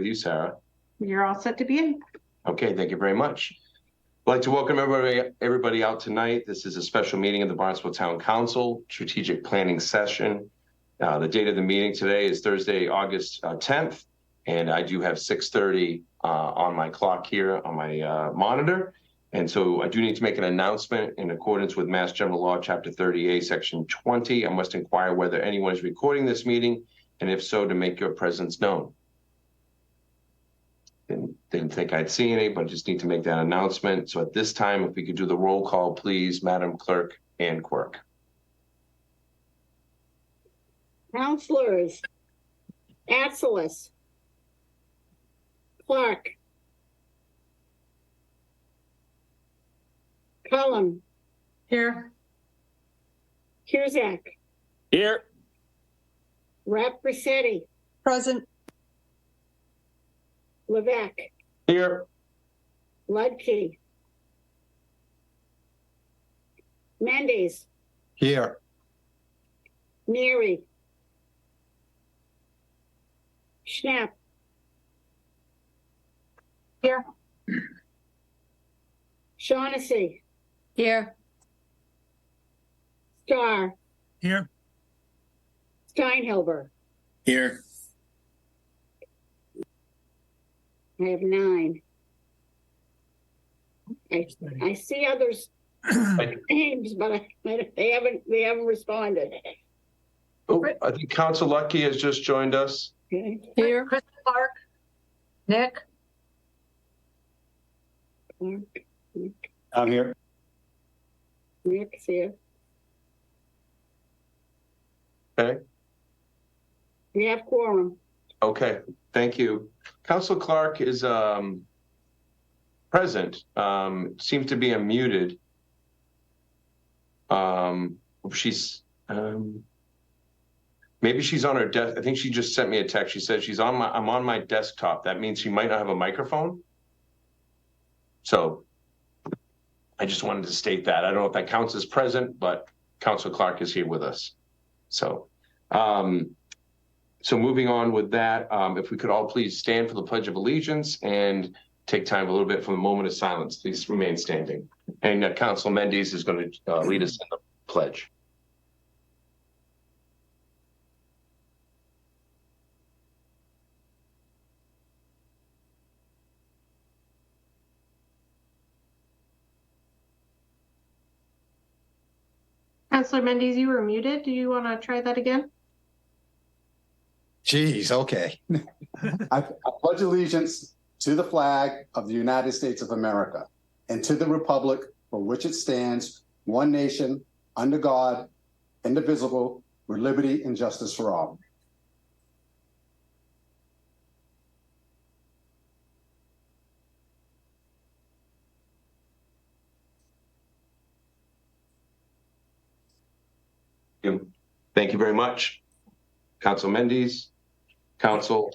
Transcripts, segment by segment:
with you, Sarah? You're all set to be in. Okay, thank you very much. I'd like to welcome everybody out tonight. This is a special meeting of the Barnstable Town Council Strategic Planning Session. The date of the meeting today is Thursday, August 10th, and I do have 6:30 on my clock here on my monitor. And so I do need to make an announcement in accordance with Mass General Law, Chapter 30A, Section 20. I must inquire whether anyone is recording this meeting, and if so, to make your presence known. Didn't think I'd see any, but just need to make that announcement. So at this time, if we could do the roll call, please, Madam Clerk and Quirk. Councilors: Atzelis, Clark, Cullum, Here. Cusack, Here. Rep Brissetti, Present. Levesque, Here. Ludke, Mendes, Here. Neary, Schnapp, Here. Shaughnessy, Here. Starr, Here. Steinhilber. Here. I have 9. I see others' names, but they haven't responded. Oh, I think Council Lucky has just joined us. Okay. Here. Chris Clark. Nick. I'm here. Nick's here. Okay. We have quorum. Okay. Thank you. Council Clark is present. Seems to be unmuted. She's maybe she's on her desk. I think she just sent me a text. She said I'm on my desktop. That means she might not have a microphone. So I just wanted to state that. I don't know if that counts as present, but Council Clark is here with us. So so moving on with that, if we could all please stand for the Pledge of Allegiance and take time a little bit for a moment of silence. Please remain standing. And Council Mendes is going to lead us in the pledge. Councilor Mendes, you were muted. Do you want to try that again? Geez, okay. I pledge allegiance to the flag of the United States of America and to the republic for which it stands, one nation, under God, indivisible, with liberty and justice for all. Thank you very much, Council Mendes. Council,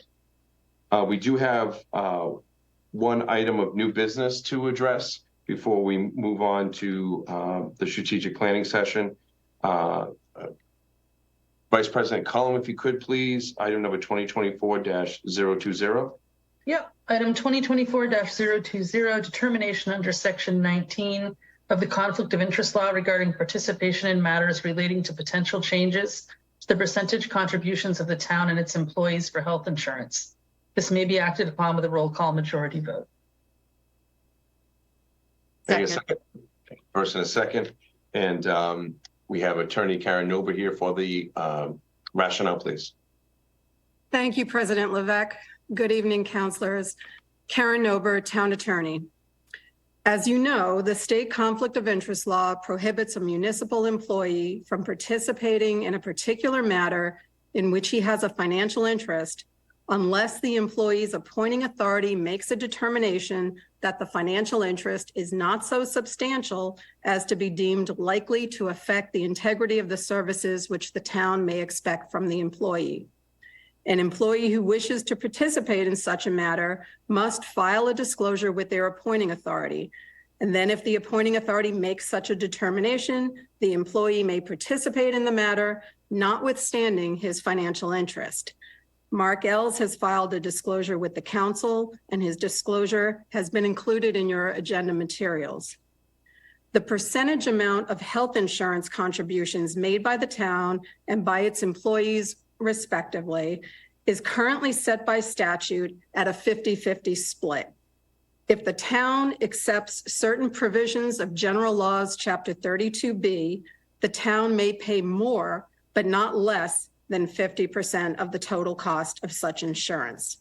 we do have one item of new business to address before we move on to the strategic planning session. Vice President Cullum, if you could please, item number 2024-020. Yep, item 2024-020, determination under section 19 of the Conflict of Interest Law regarding participation in matters relating to potential changes to the percentage contributions of the town and its employees for health insurance. This may be acted upon with a roll call majority vote. Second. First and a second. And we have Attorney Karen Nober here for the rationale, please. Thank you, President Levesque. Good evening, councilors. Karen Nober, Town Attorney. As you know, the state conflict of interest law prohibits a municipal employee from participating in a particular matter in which he has a financial interest unless the employee's appointing authority makes a determination that the financial interest is not so substantial as to be deemed likely to affect the integrity of the services which the town may expect from the employee. An employee who wishes to participate in such a matter must file a disclosure with their appointing authority. And then if the appointing authority makes such a determination, the employee may participate in the matter, notwithstanding his financial interest. Mark Ells has filed a disclosure with the council, and his disclosure has been included in your agenda materials. The percentage amount of health insurance contributions made by the town and by its employees respectively is currently set by statute at a 50-50 split. If the town accepts certain provisions of General Laws, Chapter 32B, the town may pay more, but not less than 50% of the total cost of such insurance.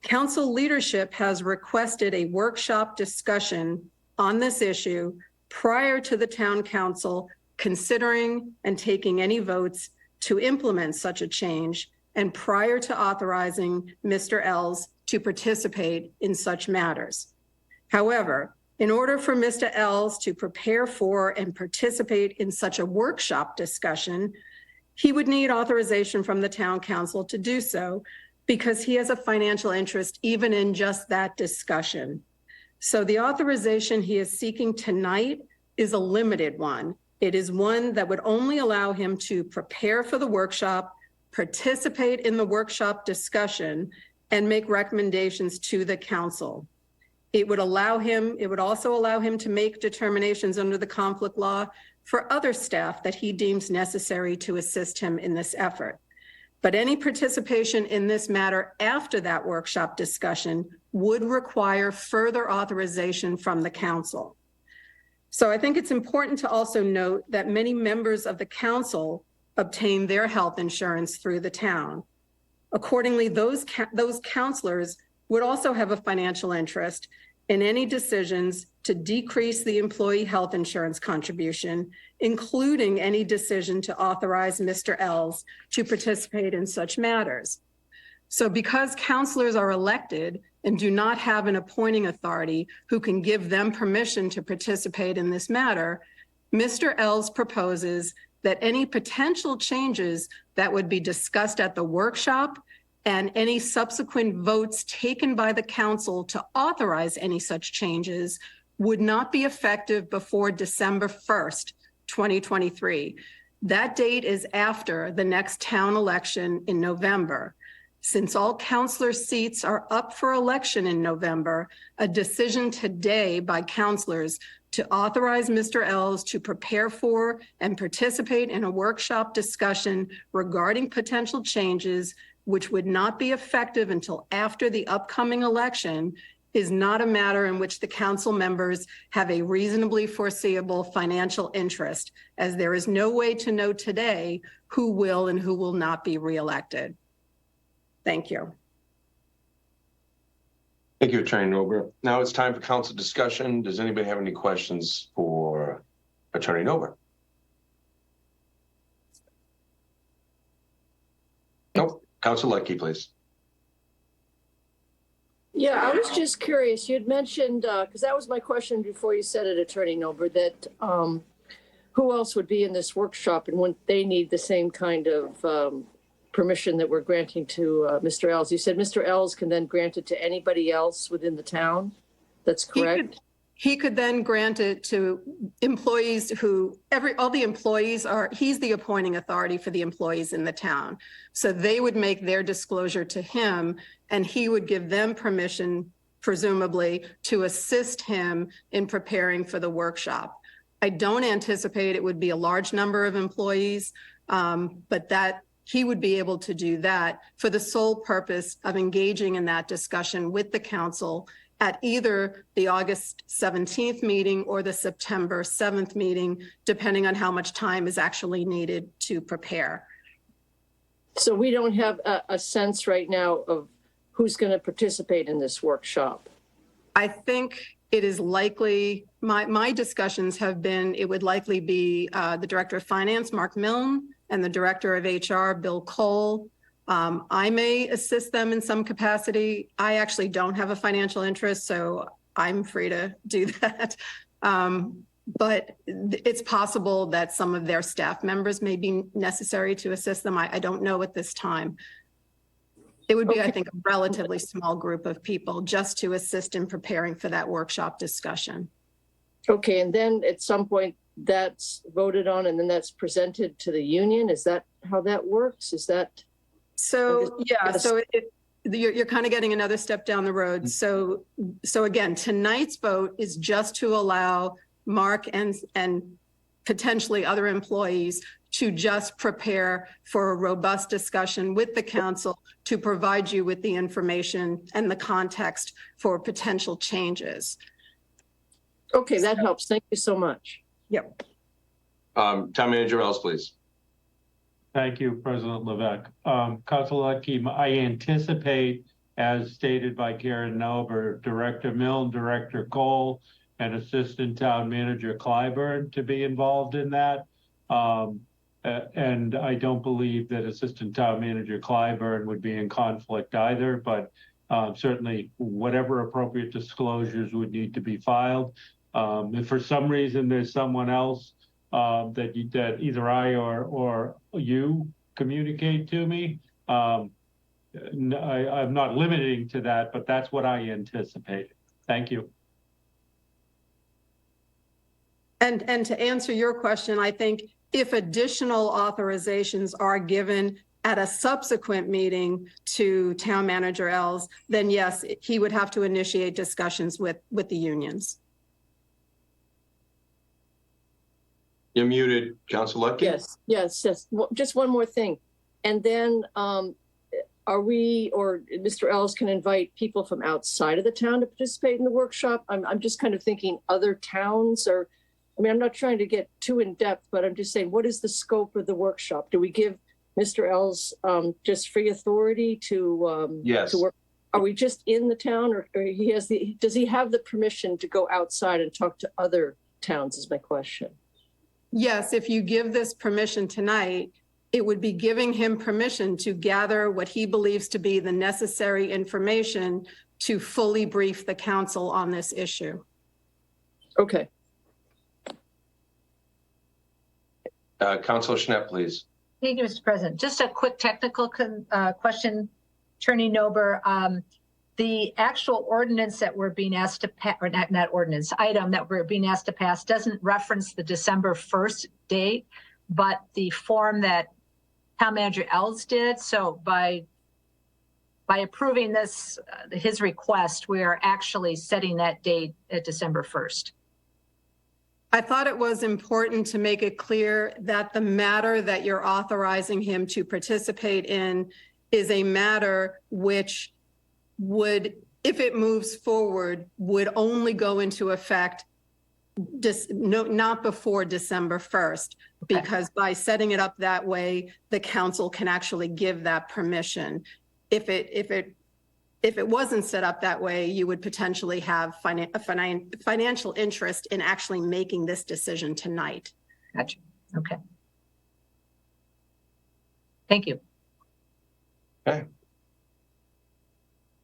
Council leadership has requested a workshop discussion on this issue prior to the town council considering and taking any votes to implement such a change, and prior to authorizing Mr. Ells to participate in such matters. However, in order for Mr. Ells to prepare for and participate in such a workshop discussion, he would need authorization from the town council to do so because he has a financial interest even in just that discussion. So the authorization he is seeking tonight is a limited one. It is one that would only allow him to prepare for the workshop, participate in the workshop discussion, and make recommendations to the council. It would also allow him to make determinations under the conflict law for other staff that he deems necessary to assist him in this effort. But any participation in this matter after that workshop discussion would require further authorization from the council. So I think it's important to also note that many members of the council obtain their health insurance through the town. Accordingly, those counselors would also have a financial interest in any decisions to decrease the employee health insurance contribution, including any decision to authorize Mr. Ells to participate in such matters. So because counselors are elected and do not have an appointing authority who can give them permission to participate in this matter, Mr. Ells proposes that any potential changes that would be discussed at the workshop and any subsequent votes taken by the council to authorize any such changes would not be effective before December 1st, 2023. That date is after the next town election in November. Since all councilor seats are up for election in November, a decision today by councilors to authorize Mr. Ells to prepare for and participate in a workshop discussion regarding potential changes, which would not be effective until after the upcoming election, is not a matter in which the council members have a reasonably foreseeable financial interest, as there is no way to know today who will and who will not be reelected. Thank you. Thank you, Attorney Nober. Now it's time for council discussion. Does anybody have any questions for Attorney Nober? Nope. Council Leckie, please. Yeah, I was just curious. You had mentioned, because that was my question before you said it, Attorney Nober, that who else would be in this workshop and wouldn't they need the same kind of permission that we're granting to Mr. Ells? You said Mr. Ells can then grant it to anybody else within the town? That's correct? He could then grant it to employees who, all the employees are, he's the appointing authority for the employees in the town. So they would make their disclosure to him and he would give them permission, presumably, to assist him in preparing for the workshop. I don't anticipate it would be a large number of employees, but that he would be able to do that for the sole purpose of engaging in that discussion with the council at either the August 17th meeting or the September 7th meeting, depending on how much time is actually needed to prepare. So we don't have a sense right now of who's going to participate in this workshop? I think it is likely, my discussions have been, it would likely be the Director of Finance, Mark Milne, and the Director of HR, Bill Cole. I may assist them in some capacity. I actually don't have a financial interest, so I'm free to do that. But it's possible that some of their staff members may be necessary to assist them. I don't know at this time. It would be, okay, I think, a relatively small group of people just to assist in preparing for that workshop discussion. Okay, and then at some point that's voted on and then that's presented to the union? Is that how that works? Is that? So, yeah, so you're kind of getting another step down the road. So again, tonight's vote is just to allow Mark and potentially other employees to just prepare for a robust discussion with the council to provide you with the information and the context for potential changes. Okay, that helps. Thank you so much. Yep. Town Manager Ellis, please. Thank you, President Levesque. Councilor Lutke, I anticipate, as stated by Karen Nober, Director Milne, Director Cole, and Assistant Town Manager Clyburn to be involved in that. And I don't believe that Assistant Town Manager Clyburn would be in conflict either, but certainly whatever appropriate disclosures would need to be filed. If for some reason there's someone else that either I or you communicate to me, I'm not limiting to that, but that's what I anticipated. Thank you. And to answer your question, I think if additional authorizations are given at a subsequent meeting to Town Manager Ells, then yes, he would have to initiate discussions with the unions. You're muted, Councilor Lutke. Yes. Well, just one more thing. And then are we, or Mr. Ellis can invite people from outside of the town to participate in the workshop? I'm just kind of thinking other towns, or, I mean, I'm not trying to get too in depth, but I'm just saying, what is the scope of the workshop? Do we give Mr. Ellis just free authority to Yes. to work? Are we just in the town, or does he have the permission to go outside and talk to other towns is my question. Yes, if you give this permission tonight, it would be giving him permission to gather what he believes to be the necessary information to fully brief the council on this issue. Okay. Councilor Schnapp, please. Thank you, Mr. President. Just a quick technical question, Attorney Nober. The actual ordinance that we're being asked to pass, or not ordinance, item that we're being asked to pass doesn't reference the December 1st date, but the form that Town Manager Ells did. So by approving this, his request, we are actually setting that date at December 1st. I thought it was important to make it clear that the matter that you're authorizing him to participate in is a matter which would, if it moves forward, would only go into effect not before December 1st, because by setting it up that way, the council can actually give that permission. If it wasn't set up that way, you would potentially have a financial interest in actually making this decision tonight. Gotcha. Okay. Thank you. Okay.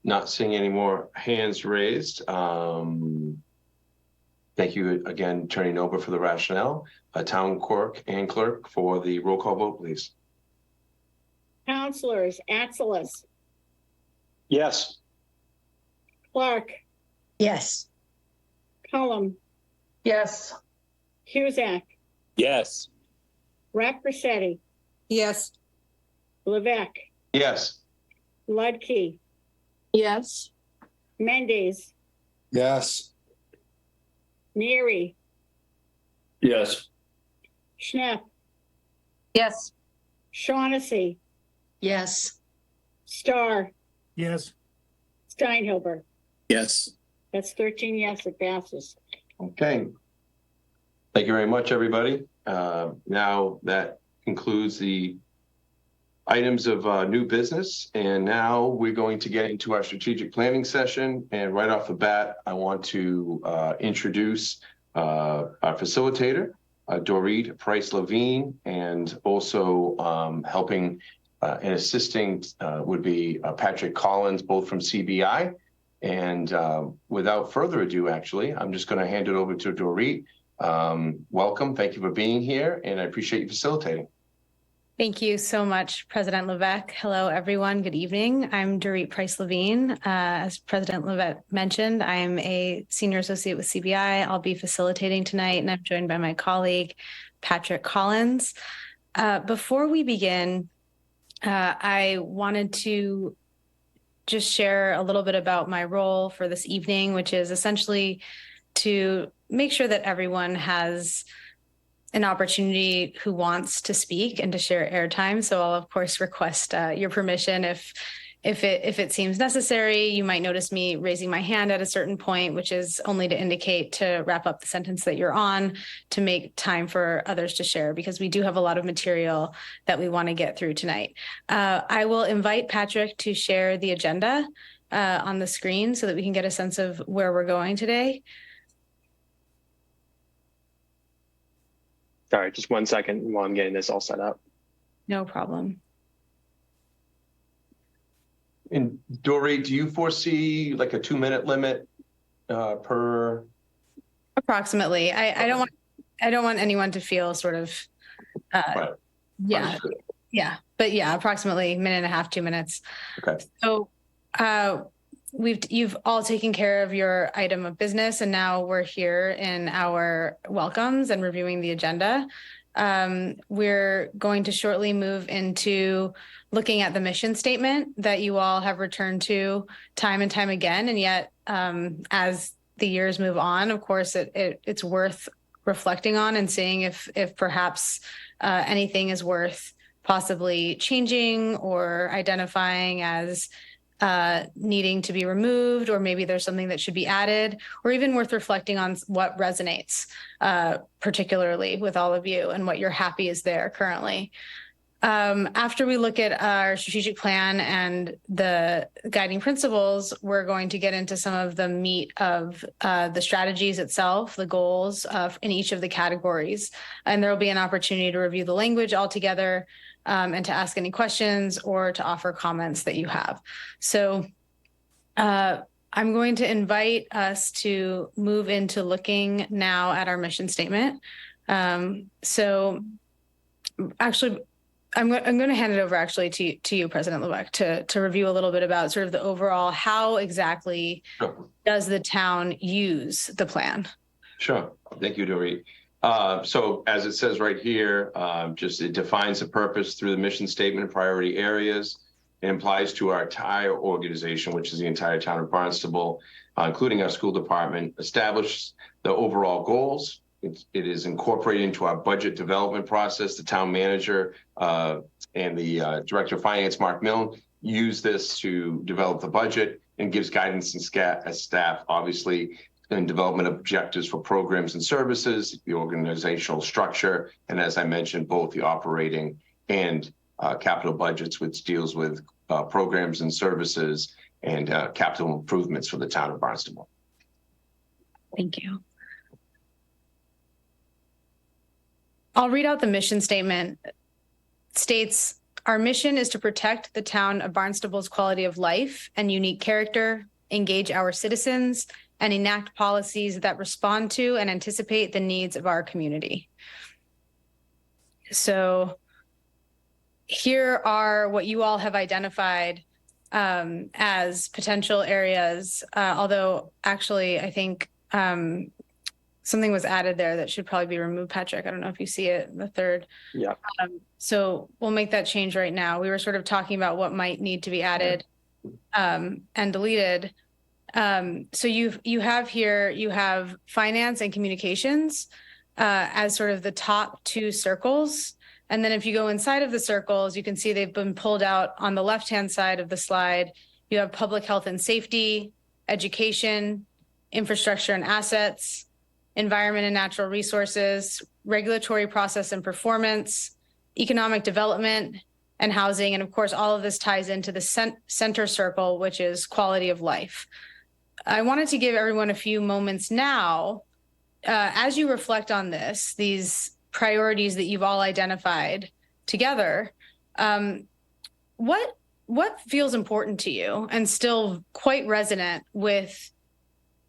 Not seeing any more hands raised. Thank you again, Attorney Nober, for the rationale. Town Clerk and Clerk for the roll call vote, please. Councilors, Atzelis, Yes. Clark, Yes. Cullum, Yes. Cusack, Yes. Rossetti, Yes. Levesque, Yes. Lutke, Yes. Mendes, Yes. Neary, Yes. Schnapp, Yes. Shaughnessy, Yes. Starr, Yes. Steinhilber. Yes. That's 13 yes, it passes. Okay. Thank you very much, everybody. Now that concludes the items of new business. And now we're going to get into our strategic planning session. And right off the bat, I want to introduce our facilitator, Dorit Price-Levine, and also helping and assisting would be Patrick Collins, both from CBI. And without further ado, actually, I'm just going to hand it over to Dorit. Welcome. Thank you for being here, and I appreciate you facilitating. Thank you so much, President Levesque. Hello, everyone. Good evening. I'm Dorit Price-Levine. As President Levesque mentioned, I'm a senior associate with CBI. I'll be facilitating tonight, and I'm joined by my colleague, Patrick Collins. Before we begin, I wanted to just share a little bit about my role for this evening, which is essentially to make sure that everyone has an opportunity who wants to speak and to share airtime. So I'll of course request your permission if it seems necessary. You might notice me raising my hand at a certain point, which is only to indicate to wrap up the sentence that you're on, to make time for others to share, because we do have a lot of material that we want to get through tonight. I will invite Patrick to share the agenda on the screen so that we can get a sense of where we're going today. Sorry, just 1 second while I'm getting this all set up. No problem. And Dory, do you foresee like a 2-minute limit per? Approximately. I don't want anyone to feel sort of Right. yeah. Understood. Yeah. But yeah, approximately a minute and a half, 2 minutes. Okay. So you've all taken care of your item of business, and now we're here in our welcomes and reviewing the agenda. We're going to shortly move into looking at the mission statement that you all have returned to time and time again. And yet, as the years move on, of course, it's worth reflecting on and seeing if perhaps anything is worth possibly changing or identifying as needing to be removed, or maybe there's something that should be added, or even worth reflecting on what resonates particularly with all of you and what you're happy is there currently. After we look at our strategic plan and the guiding principles, we're going to get into some of the meat of the strategies itself, the goals in each of the categories. And there will be an opportunity to review the language altogether, and to ask any questions or to offer comments that you have. So I'm going to invite us to move into looking now at our mission statement. So actually, I'm going to hand it over actually to you, President Levesque, to review a little bit about sort of the overall, how exactly does the town use the plan? Sure. Thank you, Dory. So as it says right here, it defines the purpose through the mission statement and priority areas. It applies to our entire organization, which is the entire town of Barnstable, including our school department, establish the overall goals. It is incorporated into our budget development process. The town manager and the director of finance, Mark Milne, use this to develop the budget and gives guidance and staff, obviously, and development objectives for programs and services, the organizational structure, and as I mentioned, both the operating and capital budgets, which deals with programs and services and capital improvements for the town of Barnstable. Thank you. I'll read out the mission statement. It states, our mission is to protect the town of Barnstable's quality of life and unique character, engage our citizens, and enact policies that respond to and anticipate the needs of our community. So here are what you all have identified as potential areas, although actually I think something was added there that should probably be removed, Patrick. I don't know if you see it, the third. Yeah. So we'll make that change right now. We were sort of talking about what might need to be added and deleted. So you have here, you have finance and communications as sort of the top two circles. And then if you go inside of the circles, you can see they've been pulled out on the left-hand side of the slide. You have public health and safety, education, infrastructure and assets, environment and natural resources, regulatory process and performance, economic development, and housing. And of course, all of this ties into the center circle, which is quality of life. I wanted to give everyone a few moments now, as you reflect on this, these priorities that you've all identified together, what feels important to you and still quite resonant with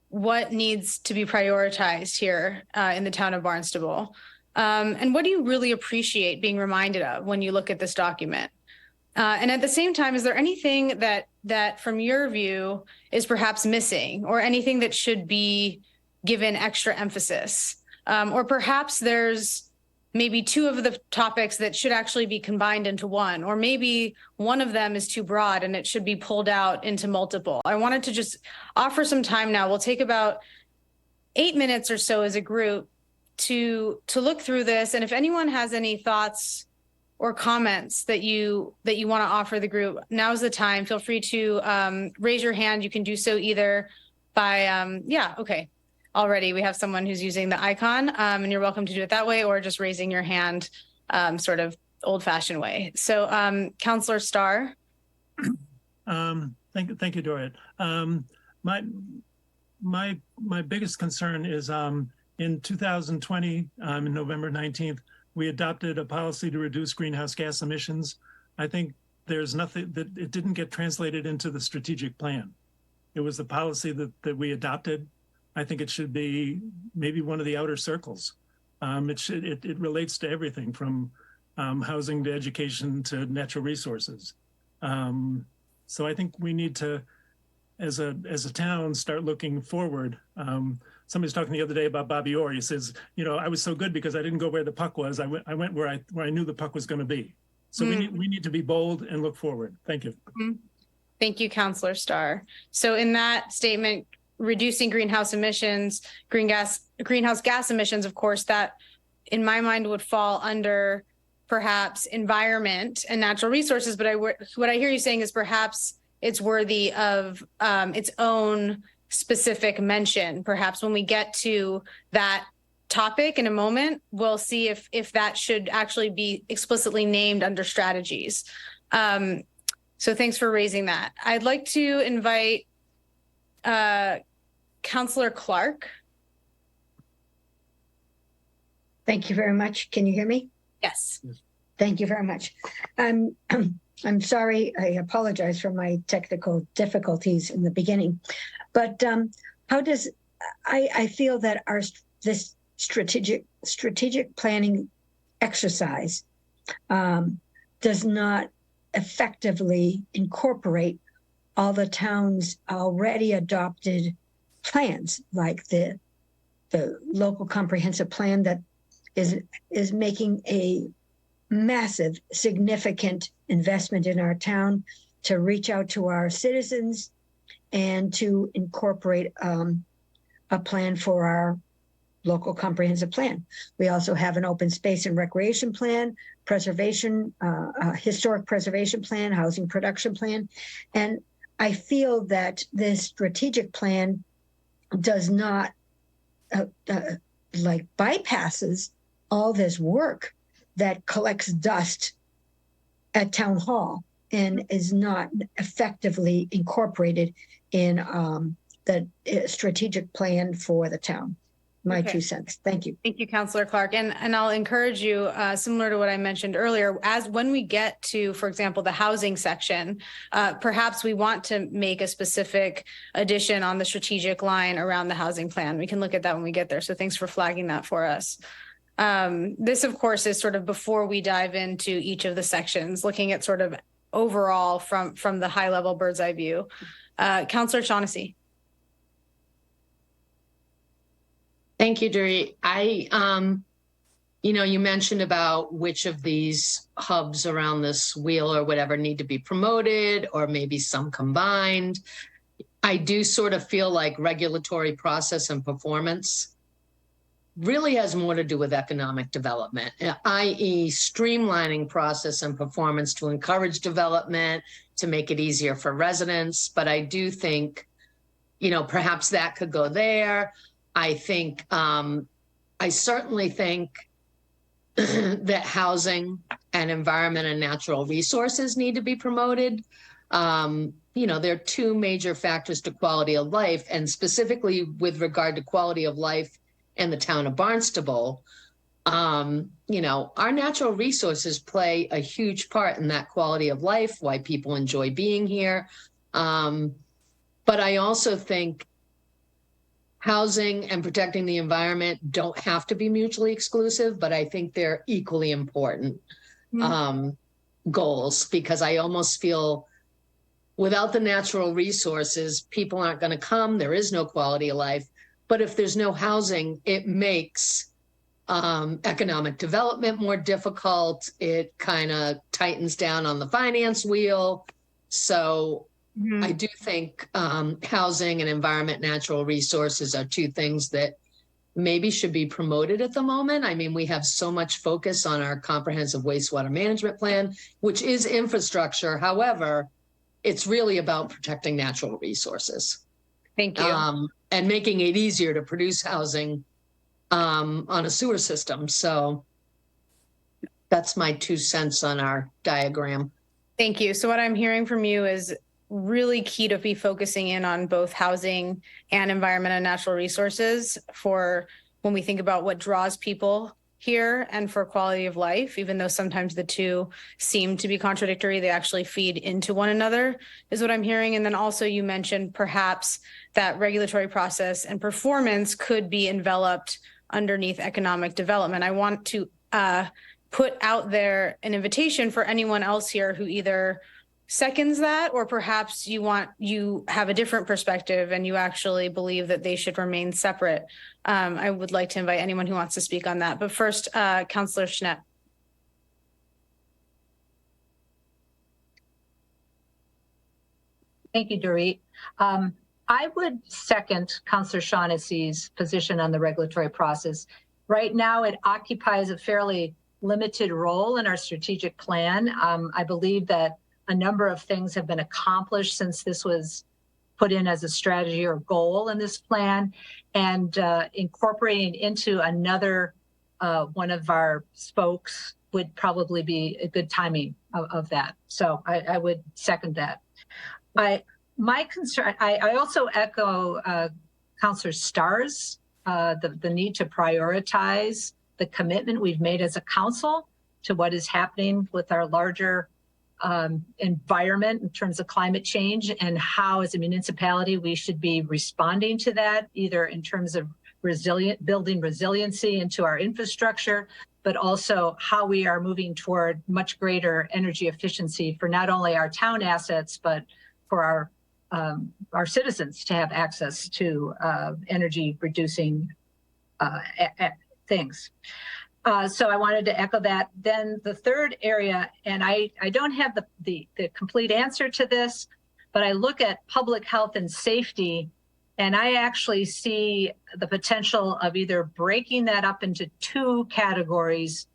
what needs to be prioritized here in the town of Barnstable? And what do you really appreciate being reminded of when you look at this document? And at the same time, is there anything that from your view is perhaps missing, or anything that should be given extra emphasis? Or perhaps there's maybe two of the topics that should actually be combined into one, or maybe one of them is too broad and it should be pulled out into multiple. I wanted to just offer some time now. We'll take about 8 minutes or so as a group to look through this. And if anyone has any thoughts or comments that you want to offer the group, now's the time. Feel free to raise your hand. You can do so either by, okay. Already we have someone who's using the icon, and you're welcome to do it that way, or just raising your hand, sort of old-fashioned way. So, Councillor Starr. Thank you, Dorit. My biggest concern is in 2020, in November 19th, we adopted a policy to reduce greenhouse gas emissions. I think there's nothing that it didn't get translated into the strategic plan. It was the policy that we adopted. I think it should be maybe one of the outer circles. It relates to everything from housing to education to natural resources. So I think we need to, as a town, start looking forward. Somebody was talking the other day about Bobby Orr. He says, I was so good because I didn't go where the puck was. I went where I knew the puck was going to be. So we need to be bold and look forward. Thank you. Thank you, Councillor Starr. So in that statement, reducing greenhouse gas emissions, of course, that in my mind would fall under perhaps environment and natural resources. But what I hear you saying is perhaps it's worthy of its own specific mention. Perhaps when we get to that topic in a moment, we'll see if that should actually be explicitly named under strategies. So thanks for raising that. I'd like to invite Councillor Clark. Thank you very much. Can you hear me? Yes. Thank you very much. I'm sorry. I apologize for my technical difficulties in the beginning, but how does I feel that this strategic planning exercise does not effectively incorporate all the town's already adopted plans, like the local comprehensive plan that is making a massive, significant investment in our town to reach out to our citizens and to incorporate a plan for our local comprehensive plan. We also have an open space and recreation plan, preservation, historic preservation plan, housing production plan. And I feel that this strategic plan does not bypasses all this work that collects dust at town hall and is not effectively incorporated in the strategic plan for the town. My 2 cents. Thank you. Thank you, Councillor Clark. And I'll encourage you, similar to what I mentioned earlier, as when we get to, for example, the housing section, perhaps we want to make a specific addition on the strategic line around the housing plan. We can look at that when we get there. So thanks for flagging that for us. This, of course, is sort of before we dive into each of the sections, looking at sort of overall from the high level bird's eye view. Councillor Shaughnessy. Thank you, Dorit. You mentioned about which of these hubs around this wheel or whatever need to be promoted, or maybe some combined. I do sort of feel like regulatory process and performance really has more to do with economic development, i.e. streamlining process and performance to encourage development, to make it easier for residents. But I do think, perhaps that could go there. I think, I certainly think that housing and environment and natural resources need to be promoted. There are two major factors to quality of life, and specifically with regard to quality of life in the town of Barnstable, our natural resources play a huge part in that quality of life, why people enjoy being here. But I also think housing and protecting the environment don't have to be mutually exclusive, but I think they're equally important goals, because I almost feel without the natural resources, people aren't going to come. There is no quality of life. But if there's no housing, it makes economic development more difficult. It kind of tightens down on the finance wheel. So I do think housing and environment, natural resources are two things that maybe should be promoted at the moment. I mean, we have so much focus on our comprehensive wastewater management plan, which is infrastructure. However, it's really about protecting natural resources. Thank you. And making it easier to produce housing on a sewer system. So that's my 2 cents on our diagram. Thank you. So what I'm hearing from you is really key to be focusing in on both housing and environment and natural resources for when we think about what draws people here and for quality of life, even though sometimes the two seem to be contradictory, they actually feed into one another, is what I'm hearing. And then also you mentioned perhaps that regulatory process and performance could be enveloped underneath economic development. I want to put out there an invitation for anyone else here who either seconds that, or perhaps you have a different perspective and you actually believe that they should remain separate. I would like to invite anyone who wants to speak on that. But first, Councillor Schnepp. Thank you, Dorit. I would second Councillor Shaughnessy's position on the regulatory process. Right now, it occupies a fairly limited role in our strategic plan. I believe that a number of things have been accomplished since this was put in as a strategy or goal in this plan, and incorporating into another one of our spokes would probably be a good timing of that. So I would second that. My concern, I also echo Councillor Starr's, the need to prioritize the commitment we've made as a council to what is happening with our larger environment in terms of climate change, and how as a municipality we should be responding to that, either in terms of building resiliency into our infrastructure, but also how we are moving toward much greater energy efficiency for not only our town assets, but for our citizens to have access to energy reducing things. So I wanted to echo that. Then the third area, and I don't have the complete answer to this, but I look at public health and safety, and I actually see the potential of either breaking that up into two categories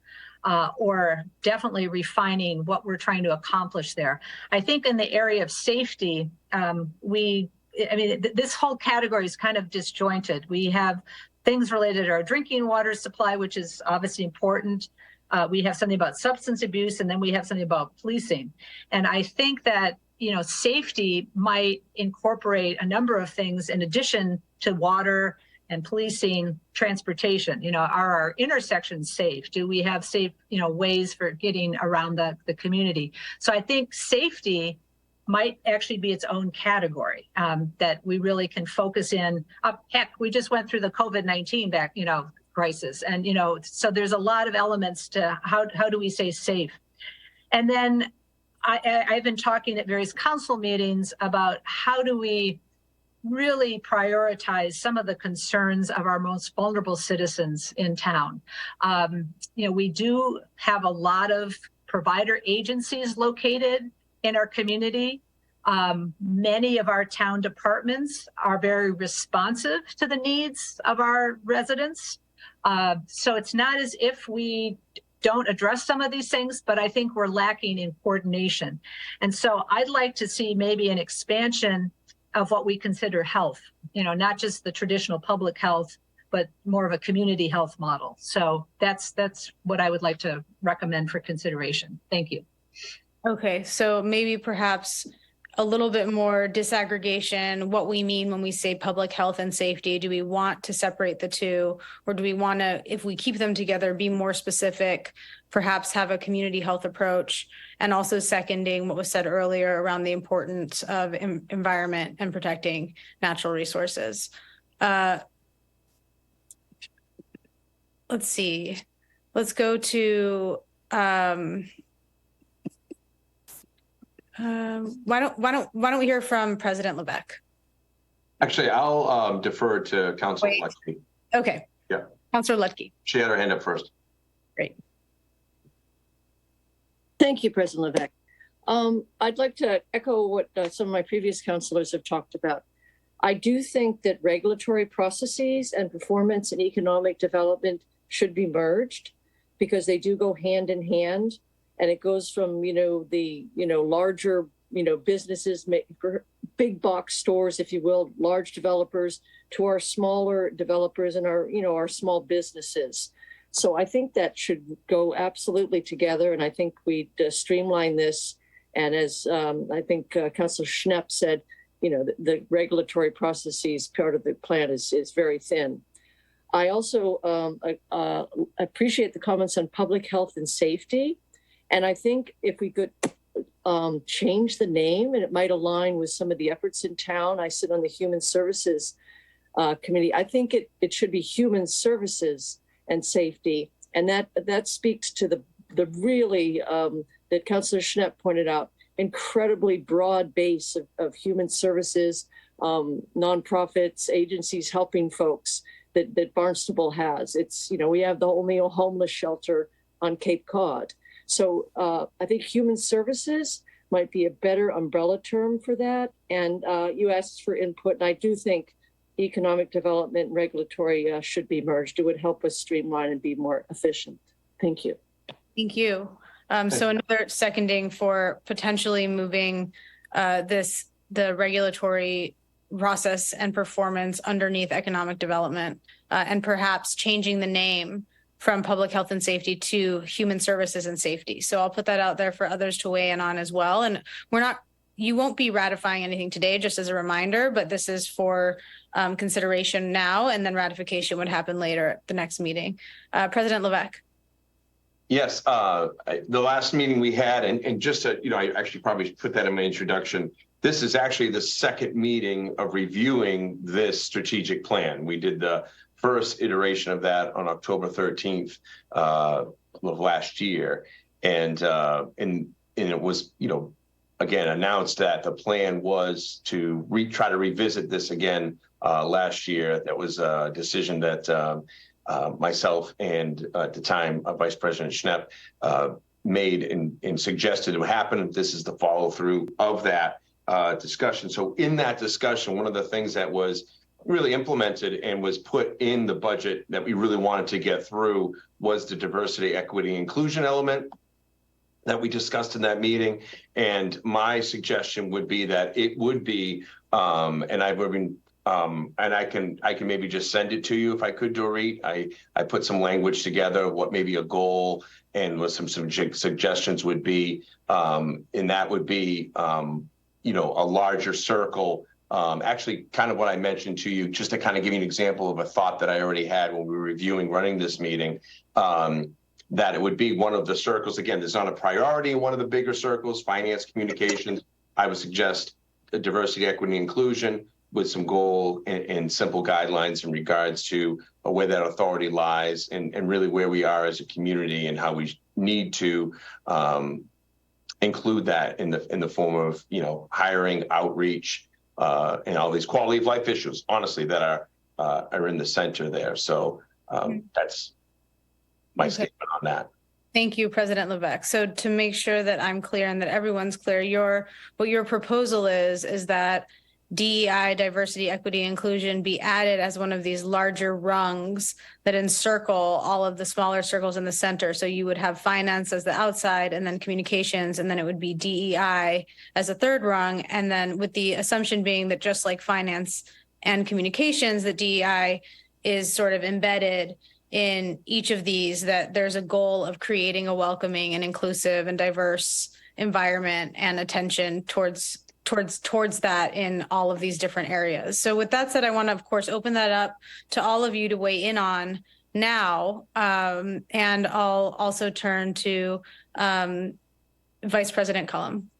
or definitely refining what we're trying to accomplish there. I think in the area of safety, this whole category is kind of disjointed. We have things related to our drinking water supply, which is obviously important. We have something about substance abuse, and then we have something about policing. And I think that, safety might incorporate a number of things in addition to water and policing, transportation. Are our intersections safe? Do we have safe, ways for getting around the community? So I think safety might actually be its own category that we really can focus in. Heck, we just went through the COVID-19 crisis. And, so there's a lot of elements to how do we stay safe? And then I've been talking at various council meetings about how do we really prioritize some of the concerns of our most vulnerable citizens in town. We do have a lot of provider agencies located in our community. Many of our town departments are very responsive to the needs of our residents. So it's not as if we don't address some of these things, but I think we're lacking in coordination. And so I'd like to see maybe an expansion of what we consider health, not just the traditional public health, but more of a community health model. So that's what I would like to recommend for consideration. Thank you. Okay, so maybe perhaps a little bit more disaggregation, what we mean when we say public health and safety. Do we want to separate the two, or do we want to, if we keep them together, be more specific, perhaps have a community health approach, and also seconding what was said earlier around the importance of environment and protecting natural resources? Let's see. Let's go to why don't we hear from President Levesque? Actually, I'll defer to Council Lexi. Okay. Yeah. Councillor Lutke. She had her hand up first. Great. Thank you, President Levesque. I'd like to echo what some of my previous councilors have talked about. I do think that regulatory processes and performance and economic development should be merged because they do go hand in hand. And it goes from, the, larger, businesses, big box stores, if you will, large developers, to our smaller developers and our small businesses. So I think that should go absolutely together. And I think we'd streamline this. And as I think Councilor Schnepp said, the regulatory processes part of the plan is very thin. I also appreciate the comments on public health and safety. And I think if we could change the name, and it might align with some of the efforts in town. I sit on the Human Services Committee. I think it should be Human Services and Safety. And that speaks to the really, that Councilor Schnepp pointed out, incredibly broad base of human services, nonprofits, agencies helping folks that Barnstable has. It's, we have the only homeless shelter on Cape Cod. So I think human services might be a better umbrella term for that. And you asked for input, and I do think economic development and regulatory should be merged. It would help us streamline and be more efficient. Thank you. Thank you. So another seconding for potentially moving the regulatory process and performance underneath economic development and perhaps changing the name from public health and safety to human services and safety. So I'll put that out there for others to weigh in on as well. And you won't be ratifying anything today, just as a reminder, but this is for consideration now, and then ratification would happen later at the next meeting. President Levesque. Yes, the last meeting we had, and just to, I actually probably put that in my introduction. This is actually the second meeting of reviewing this strategic plan. We did the first iteration of that on October 13th of last year, and it was, again announced that the plan was to try to revisit this again last year. That was a decision that myself and at the time Vice President Schnepp made and suggested would happen. This is the follow through of that discussion. So in that discussion, one of the things that was really implemented and was put in the budget that we really wanted to get through was the diversity, equity, inclusion element that we discussed in that meeting. And my suggestion would be that it would be, and I've been, and I can maybe just send it to you if I could, Dorit. I put some language together, what maybe a goal and what some suggestions would be, and that would be, a larger circle. Actually, kind of what I mentioned to you, just to kind of give you an example of a thought that I already had when we were running this meeting, that it would be one of the circles. Again, there's not a priority in one of the bigger circles, finance, communications. I would suggest diversity, equity, inclusion with some goal and simple guidelines in regards to where that authority lies and really where we are as a community and how we need to include that in the form of, hiring, outreach, and all these quality of life issues, honestly, that are in the center there. So that's my statement on that. Thank you, President Levesque. So to make sure that I'm clear and that everyone's clear, what your proposal is that DEI, diversity, equity, inclusion be added as one of these larger rungs that encircle all of the smaller circles in the center. So you would have finance as the outside and then communications, and then it would be DEI as a third rung. And then with the assumption being that just like finance and communications, that DEI is sort of embedded in each of these, that there's a goal of creating a welcoming and inclusive and diverse environment and attention towards that in all of these different areas. So with that said, I want to, of course, open that up to all of you to weigh in on now. And I'll also turn to Vice President Cullum.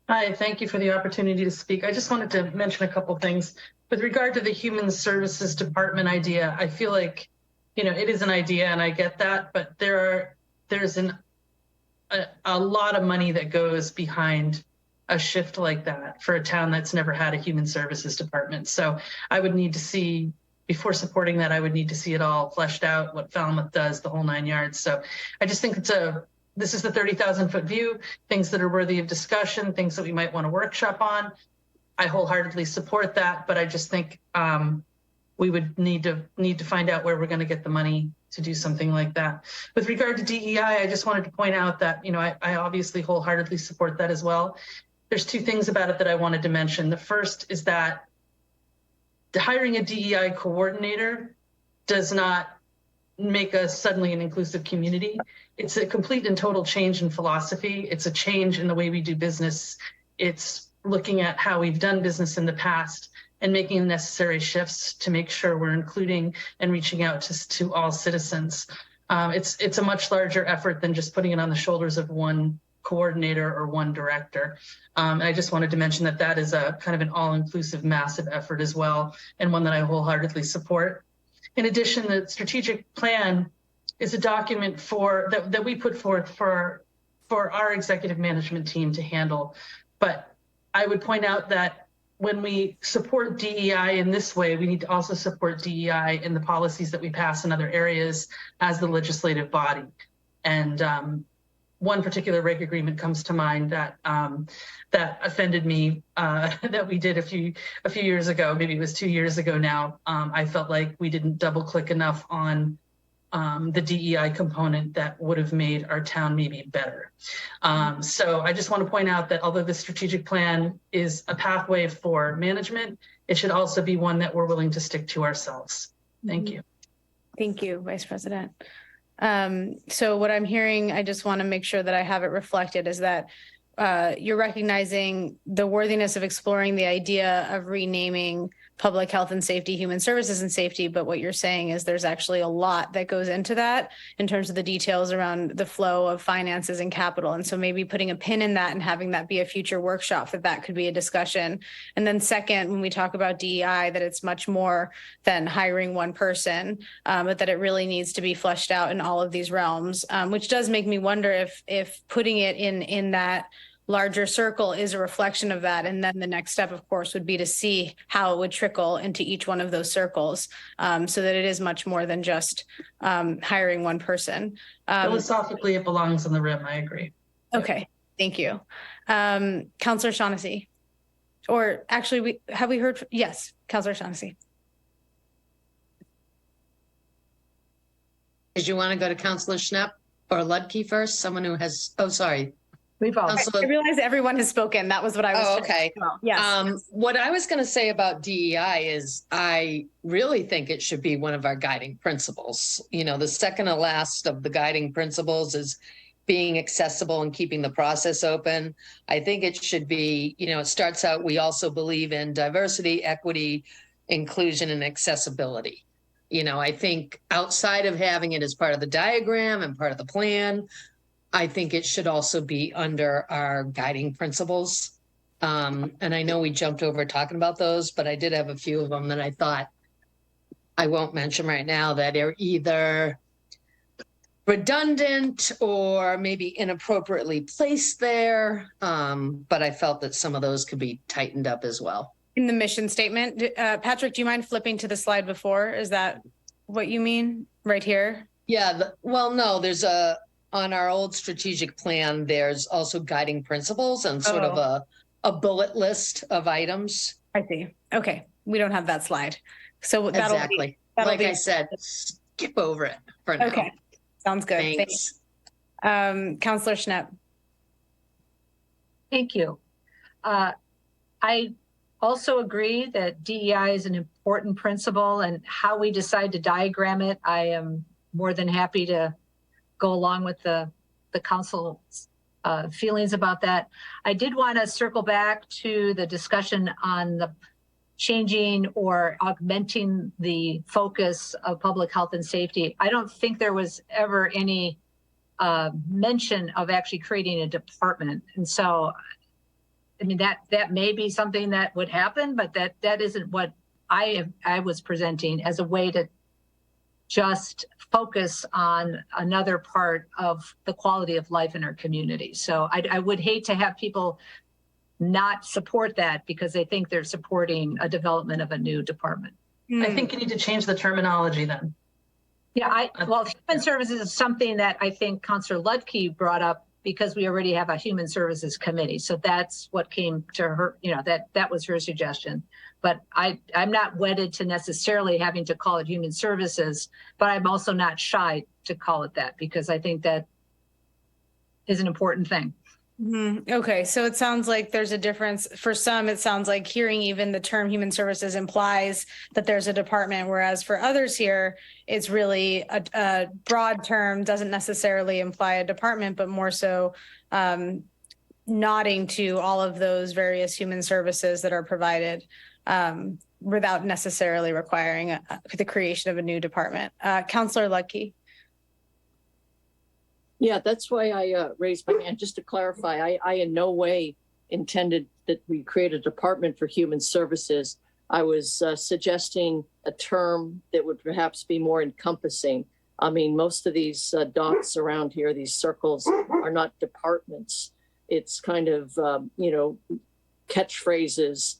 Hi, thank you for the opportunity to speak. I just wanted to mention a couple things. With regard to the Human Services Department idea, I feel like, it is an idea and I get that, but there's a lot of money that goes behind a shift like that for a town that's never had a human services department. So I would need to see before supporting that, I would need to see it all fleshed out, what Falmouth does, the whole 9 yards. So I just think this is the 30,000-foot view, things that are worthy of discussion, things that we might want to workshop on. I wholeheartedly support that, but I just think we would need to find out where we're going to get the money to do something like that. With regard to DEI, I just wanted to point out that, I obviously wholeheartedly support that as well. There's two things about it that I wanted to mention. The first is that hiring a DEI coordinator does not make us suddenly an inclusive community. It's a complete and total change in philosophy. It's a change in the way we do business. It's looking at how we've done business in the past and making the necessary shifts to make sure we're including and reaching out to all citizens. It's a much larger effort than just putting it on the shoulders of one coordinator or one director. I just wanted to mention that is a kind of an all-inclusive massive effort as well, and one that I wholeheartedly support. In addition, the strategic plan is a document that we put forth for our executive management team to handle. But I would point out that when we support DEI in this way, we need to also support DEI in the policies that we pass in other areas as the legislative body. And one particular reg agreement comes to mind that offended me that we did a few years ago. Maybe it was 2 years ago now. I felt like we didn't double click enough on the DEI component that would have made our town maybe better. So I just want to point out that although the strategic plan is a pathway for management, it should also be one that we're willing to stick to ourselves. Thank you. Thank you, Vice President. So what I'm hearing, I just want to make sure that I have it reflected, is that you're recognizing the worthiness of exploring the idea of renaming Public Health and Safety, Human Services and Safety, but what you're saying is there's actually a lot that goes into that in terms of the details around the flow of finances and capital. And so maybe putting a pin in that and having that be a future workshop, that could be a discussion. And then second, when we talk about DEI, that it's much more than hiring one person, but that it really needs to be fleshed out in all of these realms, which does make me wonder if putting it in that larger circle is a reflection of that. And then the next step, of course, would be to see how it would trickle into each one of those circles, so that it is much more than just hiring one person. Philosophically, it belongs on the rim. I agree. Okay, thank you. Councillor Shaughnessy, or actually, have we heard? Yes, Councillor Shaughnessy. Did you want to go to Councillor Schnapp or Ludke first? Someone who has, oh, sorry. We've all. I realize everyone has spoken. That was what I was. Oh, okay. Yes. What I was going to say about DEI is I really think it should be one of our guiding principles. The second to last of the guiding principles is being accessible and keeping the process open. I think it should be, it starts out, we also believe in diversity, equity, inclusion, and accessibility. I think outside of having it as part of the diagram and part of the plan, I think it should also be under our guiding principles. And I know we jumped over talking about those, but I did have a few of them that I thought I won't mention right now that are either redundant or maybe inappropriately placed there. But I felt that some of those could be tightened up as well. In the mission statement, Patrick, do you mind flipping to the slide before? Is that what you mean right here? Yeah, no, there's on our old strategic plan, there's also guiding principles and sort of a bullet list of items. I see. Okay. We don't have that slide. So that'll exactly. That'll I said, skip over it for now. Okay. Sounds good. Thanks. Councillor Schnapp. Thank you. I also agree that DEI is an important principle, and how we decide to diagram it, I am more than happy to go along with the council's feelings about that. I did want to circle back to the discussion on the changing or augmenting the focus of public health and safety. I don't think there was ever any mention of actually creating a department. And so, I mean, that may be something that would happen, but that isn't what I was presenting as a way to just focus on another part of the quality of life in our community. So I would hate to have people not support that because they think they're supporting a development of a new department. I think you need to change the terminology then. Yeah, well, human services is something that I think Councilor Ludke brought up because we already have a human services committee. So that's what came to her, that was her suggestion. But I'm not wedded to necessarily having to call it human services, but I'm also not shy to call it that because I think that is an important thing. Okay, so it sounds like there's a difference. For some, it sounds like hearing even the term human services implies that there's a department, whereas for others here, it's really a broad term, doesn't necessarily imply a department, but more so nodding to all of those various human services that are provided without necessarily requiring the creation of a new department. Councilor Ludke. Yeah, that's why I raised my hand. Just to clarify, I in no way intended that we create a department for human services. I was suggesting a term that would perhaps be more encompassing. I mean, most of these dots around here, these circles, are not departments. It's kind of, catchphrases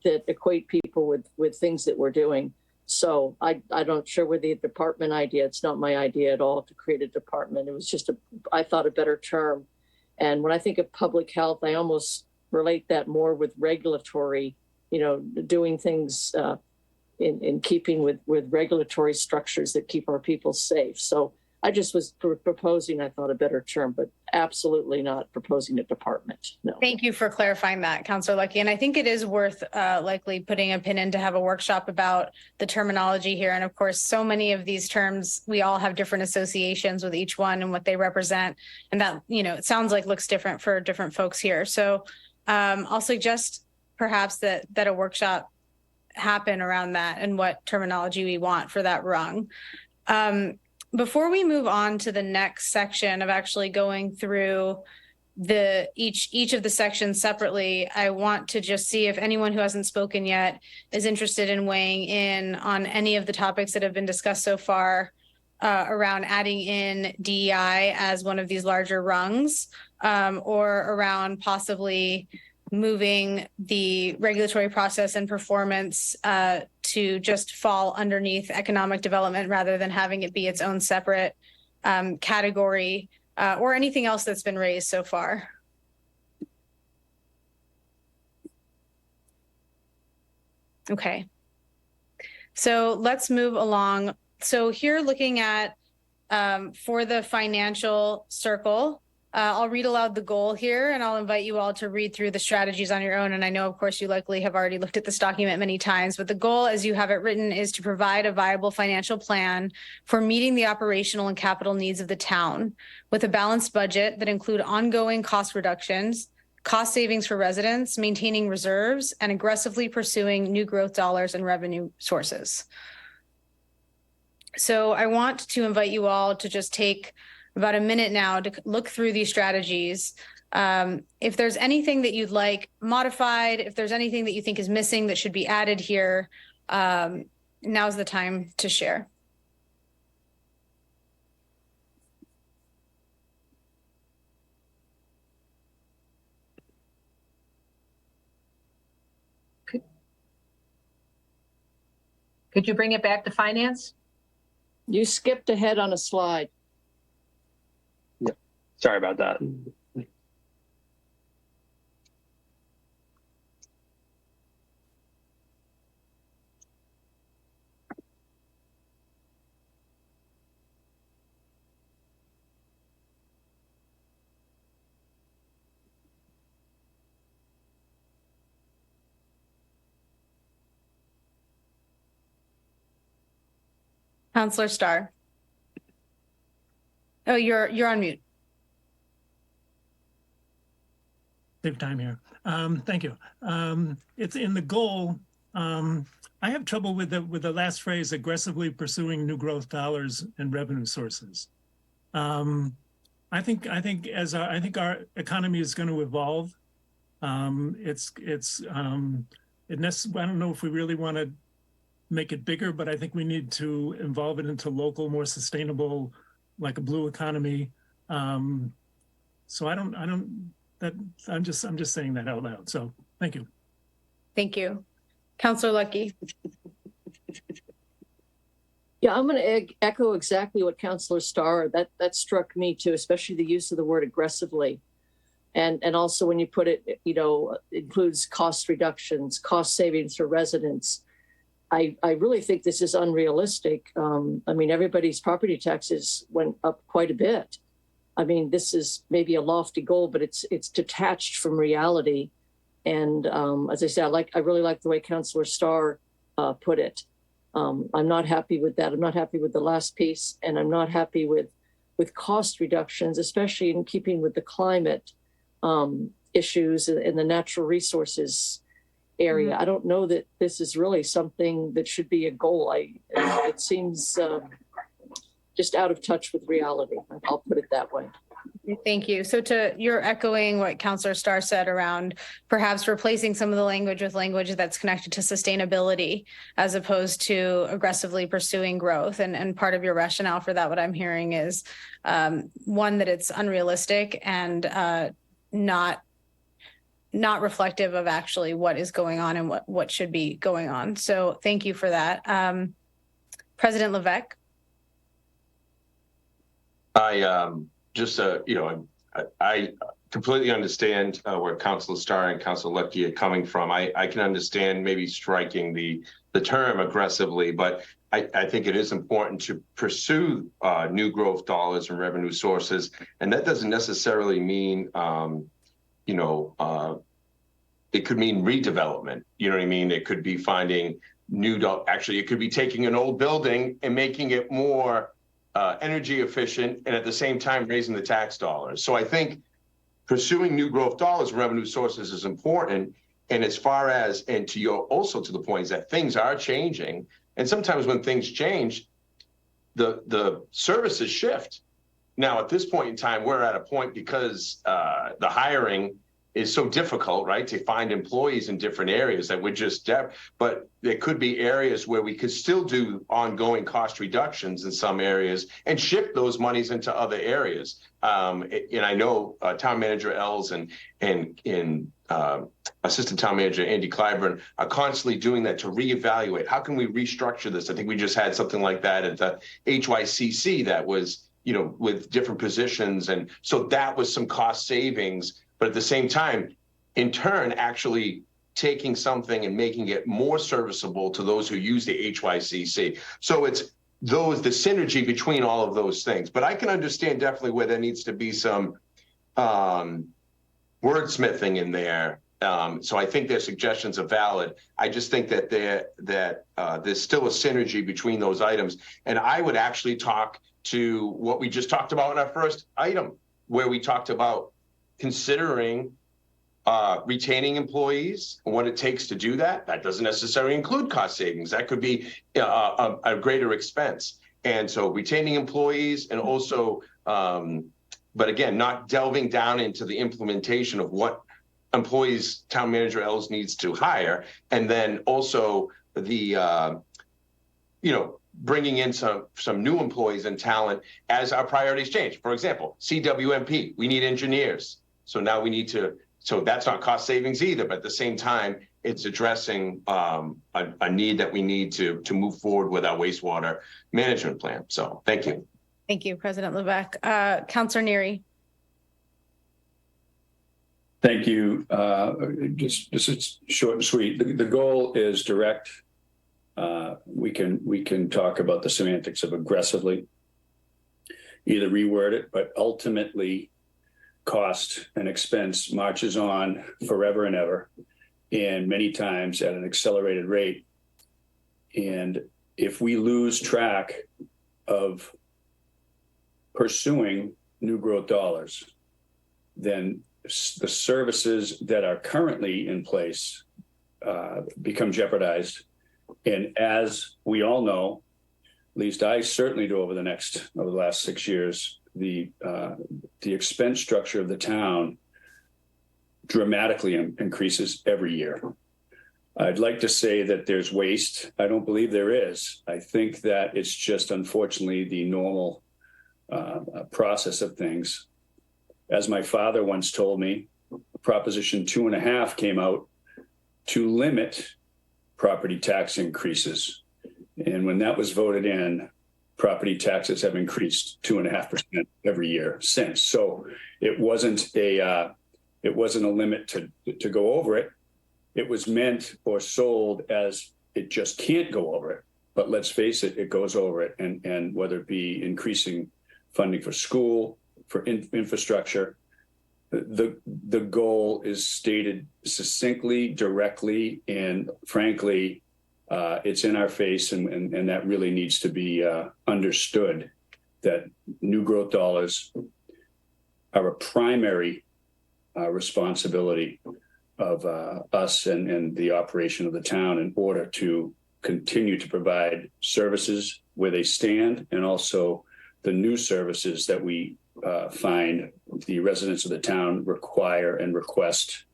that equate people with things that we're doing. So I don't sure where the department idea, it's not my idea at all to create a department. It was just I thought a better term. And when I think of public health, I almost relate that more with regulatory, doing things in keeping with regulatory structures that keep our people safe. So I just was proposing, I thought, a better term, but absolutely not proposing a department. No. Thank you for clarifying that, Councilor Ludke. And I think it is worth likely putting a pin in to have a workshop about the terminology here. And of course, so many of these terms, we all have different associations with each one and what they represent. And that, it sounds like looks different for different folks here. So I'll suggest perhaps that a workshop happen around that and what terminology we want for that rung. Before we move on to the next section of actually going through each of the sections separately, I want to just see if anyone who hasn't spoken yet is interested in weighing in on any of the topics that have been discussed so far around adding in DEI as one of these larger rungs, or around possibly moving the regulatory process and performance to just fall underneath economic development rather than having it be its own separate category, or anything else that's been raised so far. Okay. So let's move along. So here looking at for the financial circle, I'll read aloud the goal here and I'll invite you all to read through the strategies on your own. And I know, of course, you likely have already looked at this document many times, but the goal as you have it written is to provide a viable financial plan for meeting the operational and capital needs of the town with a balanced budget that include ongoing cost reductions, cost savings for residents, maintaining reserves, and aggressively pursuing new growth dollars and revenue sources. So I want to invite you all to just take about a minute now to look through these strategies. If there's anything that you'd like modified, if there's anything that you think is missing that should be added here, now's the time to share. Could you bring it back to finance? You skipped ahead on a slide. Sorry about that. Councilor Starr. Oh, you're on mute. Save time here. Thank you. It's in the goal. I have trouble with the last phrase, aggressively pursuing new growth dollars and revenue sources. I think our economy is going to evolve. I don't know if we really want to make it bigger, but I think we need to involve it into local, more sustainable, like a blue economy. So I'm just saying that out loud. So thank you. Thank you. Councilor Ludke. Yeah, I'm going to echo exactly what Councillor Starr, that struck me too, especially the use of the word aggressively. And also when you put it, includes cost reductions, cost savings for residents. I really think this is unrealistic. I mean, everybody's property taxes went up quite a bit. I mean, this is maybe a lofty goal, but it's detached from reality. And as I said, I really like the way Councillor Starr put it. I'm not happy with that. I'm not happy with the last piece, and I'm not happy with cost reductions, especially in keeping with the climate issues in the natural resources area. Mm-hmm. I don't know that this is really something that should be a goal. It seems just out of touch with reality. I'll put it that way. Thank you. So you're echoing what Councillor Starr said around perhaps replacing some of the language with language that's connected to sustainability as opposed to aggressively pursuing growth. And part of your rationale for that, what I'm hearing is one, that it's unrealistic and not reflective of actually what is going on and what should be going on. So thank you for that. President Levesque. I completely understand where Councilor Starr and Councilor Lepke are coming from. I can understand maybe striking the term aggressively, but I think it is important to pursue new growth dollars and revenue sources. And that doesn't necessarily mean, it could mean redevelopment. You know what I mean? It could be finding actually, it could be taking an old building and making it more energy efficient, and at the same time raising the tax dollars. So I think pursuing new growth dollars and revenue sources is important. And as far as, and to also to the point is that things are changing. And sometimes when things change, the services shift. Now, at this point in time, we're at a point because the hiring is so difficult, right, to find employees in different areas that we're just, but there could be areas where we could still do ongoing cost reductions in some areas and shift those monies into other areas. And I know Town Manager Els and Assistant Town Manager Andy Clyburn are constantly doing that to reevaluate. How can we restructure this? I think we just had something like that at the HYCC that was, with different positions. And so that was some cost savings. But at the same time, in turn, actually taking something and making it more serviceable to those who use the HYCC. So it's the synergy between all of those things. But I can understand definitely where there needs to be some wordsmithing in there. So I think their suggestions are valid. I just think that there's still a synergy between those items. And I would actually talk to what we just talked about in our first item, where we talked about considering retaining employees and what it takes to do that. That doesn't necessarily include cost savings. That could be a greater expense. And so retaining employees and also, but again, not delving down into the implementation of what employees Town Manager Els needs to hire. And then also the, bringing in some new employees and talent as our priorities change. For example, CWMP, we need engineers. So now we need to, so that's not cost savings either, but at the same time, it's addressing a need that we need to move forward with our wastewater management plan. So thank you. Thank you, President Levesque. Councillor Neary. Thank you. Just it's short and sweet. The goal is direct. We can talk about the semantics of aggressively, either reword it, but ultimately cost and expense marches on forever and ever, and many times at an accelerated rate. And if we lose track of pursuing new growth dollars, then the services that are currently in place become jeopardized. And as we all know, at least I certainly do over the last 6 years, the expense structure of the town dramatically increases every year. I'd like to say that there's waste. I don't believe there is. I think that it's just unfortunately the normal process of things. As my father once told me, Proposition 2.5 came out to limit property tax increases. And when that was voted in, property taxes have increased 2.5% every year since. So it wasn't a limit to go over it. It was meant or sold as it just can't go over it. But let's face it, it goes over it. And whether it be increasing funding for school, for infrastructure, the goal is stated succinctly, directly, and frankly, it's in our face, and that really needs to be understood, that new growth dollars are a primary responsibility of us and the operation of the town in order to continue to provide services where they stand, and also the new services that we find the residents of the town require and request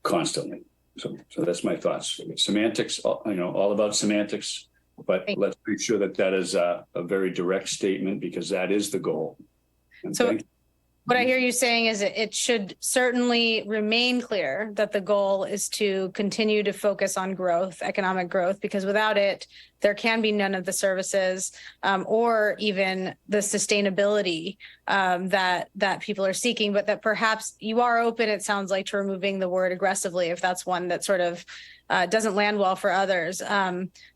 constantly. So that's my thoughts. Semantics, all about semantics, but let's make sure that that is a very direct statement, because that is the goal. And so what I hear you saying is it should certainly remain clear that the goal is to continue to focus on growth, economic growth, because without it, there can be none of the services or even the sustainability that people are seeking, but that perhaps you are open, it sounds like, to removing the word aggressively if that's one that sort of doesn't land well for others.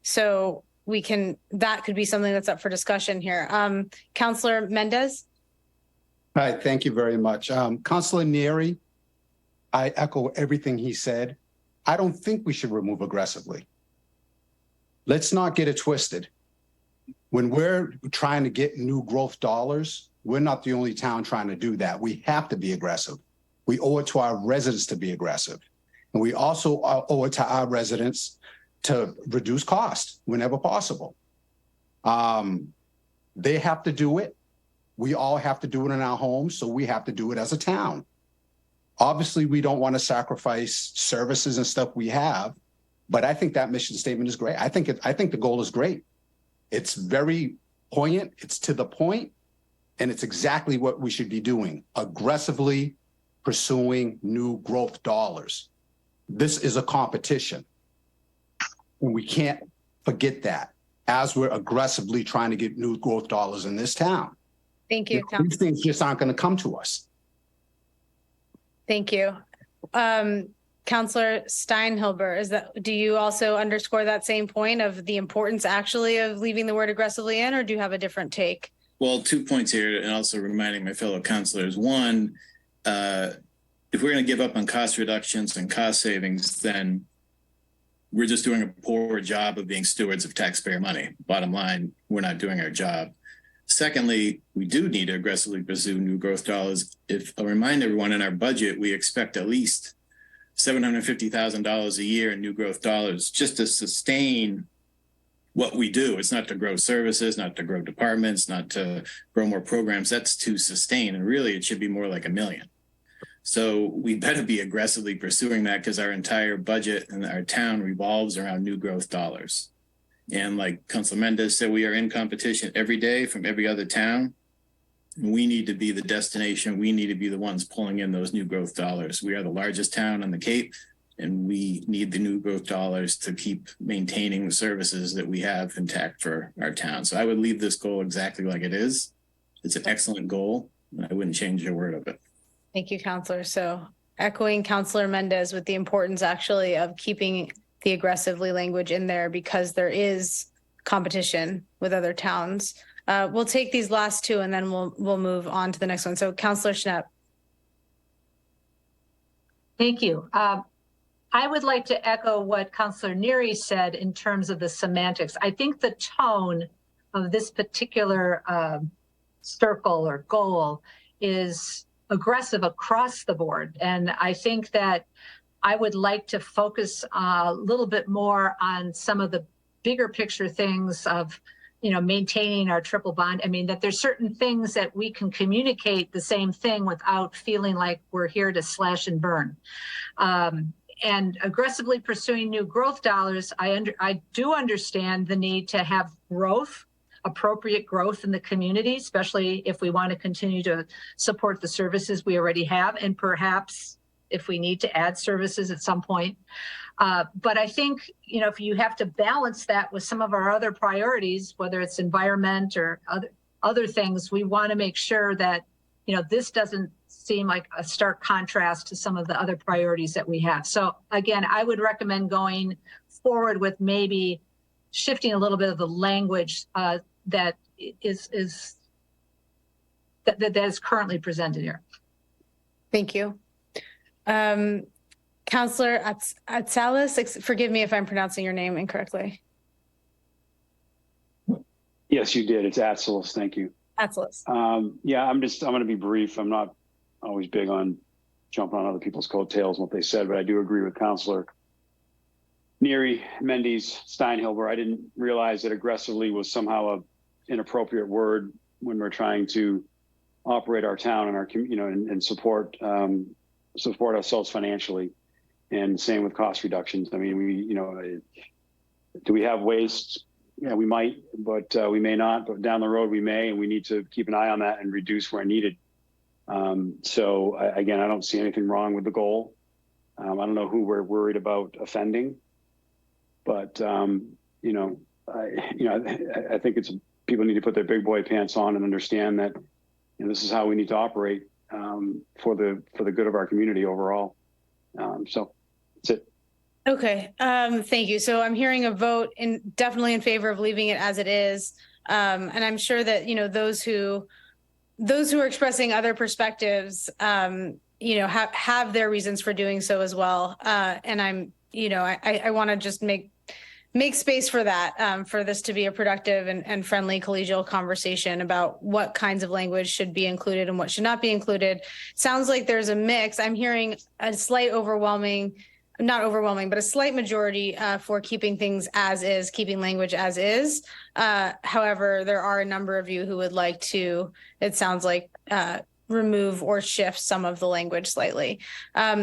So that could be something that's up for discussion here. Councillor Mendez? All right, thank you very much. Councilor Neary, I echo everything he said. I don't think we should remove aggressively. Let's not get it twisted. When we're trying to get new growth dollars, we're not the only town trying to do that. We have to be aggressive. We owe it to our residents to be aggressive. And we also owe it to our residents to reduce cost whenever possible. They have to do it. We all have to do it in our homes, so we have to do it as a town. Obviously, we don't want to sacrifice services and stuff we have, but I think that mission statement is great. I think the goal is great. It's very poignant, it's to the point, and it's exactly what we should be doing, aggressively pursuing new growth dollars. This is a competition, and we can't forget that as we're aggressively trying to get new growth dollars in this town. Thank you. These things just aren't going to come to us. Thank you. Councillor Steinhilber, do you also underscore that same point of the importance actually of leaving the word aggressively in, or do you have a different take? Well, 2 points here, and also reminding my fellow councilors. One, if we're going to give up on cost reductions and cost savings, then we're just doing a poor job of being stewards of taxpayer money. Bottom line, we're not doing our job. Secondly, we do need to aggressively pursue new growth dollars. If I'll remind everyone, in our budget, we expect at least $750,000 a year in new growth dollars just to sustain what we do. It's not to grow services, not to grow departments, not to grow more programs. That's to sustain. And really, it should be more like $1 million. So we better be aggressively pursuing that, because our entire budget and our town revolves around new growth dollars. And like Councilor Mendez said, we are in competition every day from every other town. We need to be the destination. We need to be the ones pulling in those new growth dollars. We are the largest town on the Cape, and we need the new growth dollars to keep maintaining the services that we have intact for our town. So I would leave this goal exactly like it is. It's an excellent goal, and I wouldn't change a word of it. Thank you, Councillor. So echoing Councillor Mendez with the importance actually of keeping the aggressively language in there, because there is competition with other towns. We'll take these last two and then we'll move on to the next one. So Councillor Schnapp. Thank you. I would like to echo what Councillor Neary said in terms of the semantics. I think the tone of this particular circle or goal is aggressive across the board. And I think that I would like to focus a little bit more on some of the bigger picture things of, maintaining our triple bond. I mean, that there's certain things that we can communicate the same thing without feeling like we're here to slash and burn. And aggressively pursuing new growth dollars, I do understand the need to have growth, appropriate growth in the community, especially if we want to continue to support the services we already have, and perhaps if we need to add services at some point. But I think, if you have to balance that with some of our other priorities, whether it's environment or other things, we want to make sure that, this doesn't seem like a stark contrast to some of the other priorities that we have. So again, I would recommend going forward with maybe shifting a little bit of the language that is currently presented here. Thank you. Counselor Atsalis, forgive me if I'm pronouncing your name incorrectly. Yes, you did. It's Atsalis. Thank you. Atsalis. Yeah, I'm going to be brief. I'm not always big on jumping on other people's coattails and what they said, but I do agree with Counselor Neary, Mendes, Steinhilber. I didn't realize that aggressively was somehow an inappropriate word when we're trying to operate our town and our, and support ourselves financially. And same with cost reductions. I mean, do we have waste? Yeah, we might, but we may not. But down the road, we may, and we need to keep an eye on that and reduce where needed. So again, I don't see anything wrong with the goal. I don't know who we're worried about offending, but I think people need to put their big boy pants on and understand that this is how we need to operate for the good of our community overall. So that's it. Okay, thank you. So I'm hearing a vote definitely in favor of leaving it as it is. And I'm sure that, those who are expressing other perspectives, have their reasons for doing so as well. And I want to just make space for that, for this to be a productive and friendly collegial conversation about what kinds of language should be included and what should not be included. Sounds like there's a mix. I'm hearing a slight not overwhelming, but a slight majority for keeping things as is, keeping language as is. However, there are a number of you who would like to, it sounds like, remove or shift some of the language slightly.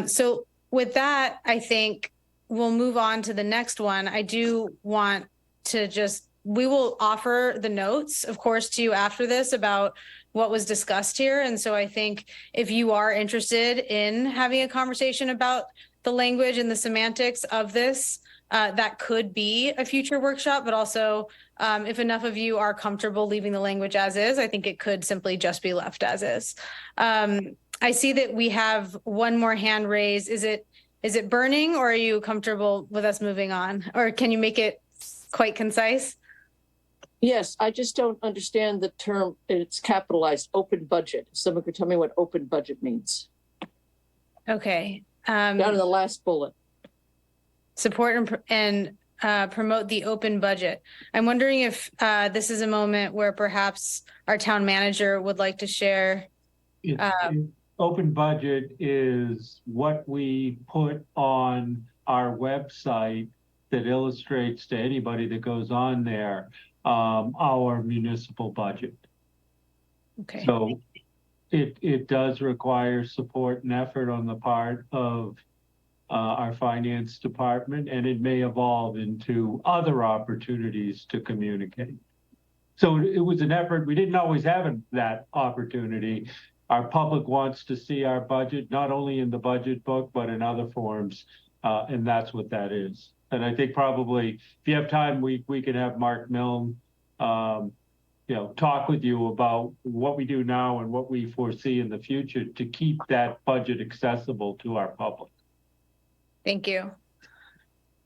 So with that, I think we'll move on to the next one. I do want to we will offer the notes, of course, to you after this about what was discussed here. And so I think if you are interested in having a conversation about the language and the semantics of this, that could be a future workshop, but also if enough of you are comfortable leaving the language as is, I think it could simply just be left as is. I see that we have one more hand raised. Is it burning, or are you comfortable with us moving on? Or can you make it quite concise? Yes, I just don't understand the term. It's capitalized, open budget. Someone could tell me what open budget means. Okay. Down in the last bullet. Support and promote the open budget. I'm wondering if this is a moment where perhaps our town manager would like to share. Open budget is what we put on our website that illustrates to anybody that goes on there our municipal budget. Okay. So it does require support and effort on the part of our finance department, and it may evolve into other opportunities to communicate. So it was an effort. We didn't always have that opportunity. Our public wants to see our budget, not only in the budget book, but in other forms. And that's what that is. And I think probably if you have time, we can have Mark Milne, talk with you about what we do now and what we foresee in the future to keep that budget accessible to our public. Thank you.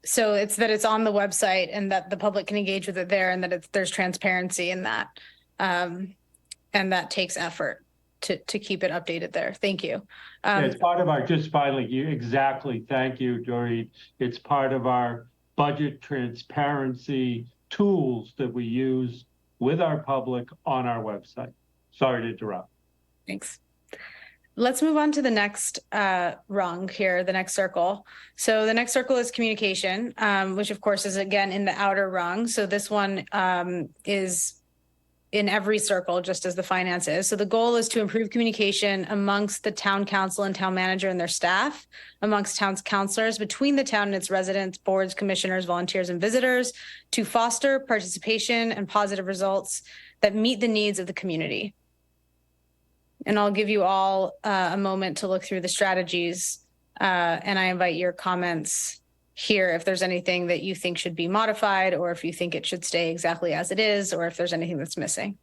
So it's on the website and that the public can engage with it there, and that there's transparency in that. And that takes effort to keep it updated there. Thank you. It's part of our, just finally, thank you, Dorit. It's part of our budget transparency tools that we use with our public on our website. Sorry to interrupt. Thanks. Let's move on to the next rung here, the next circle. So the next circle is communication, which of course is again in the outer rung. So this one is in every circle, just as the finance is. So the goal is to improve communication amongst the town council and town manager and their staff, amongst town's councilors, between the town and its residents, boards, commissioners, volunteers, and visitors, to foster participation and positive results that meet the needs of the community. And I'll give you all a moment to look through the strategies And I invite your comments here if there's anything that you think should be modified, or if you think it should stay exactly as it is, or if there's anything that's missing.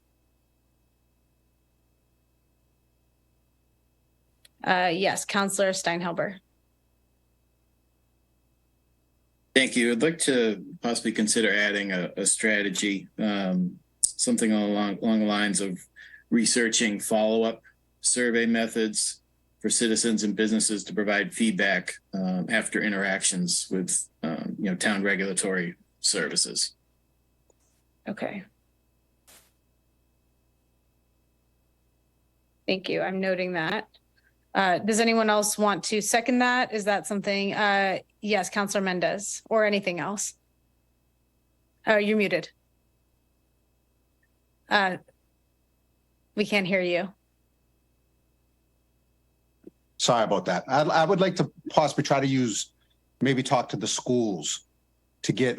Yes, Councillor Steinhelber. Thank you. I'd like to possibly consider adding a strategy, something along the lines of researching follow-up survey methods for citizens and businesses to provide feedback after interactions with town regulatory services. Okay. Thank you. I'm noting that. Does anyone else want to second that? Is that something? Yes, Councillor Mendez, or anything else? You're muted. We can't hear you. Sorry about that. I would like to possibly try to maybe talk to the schools to get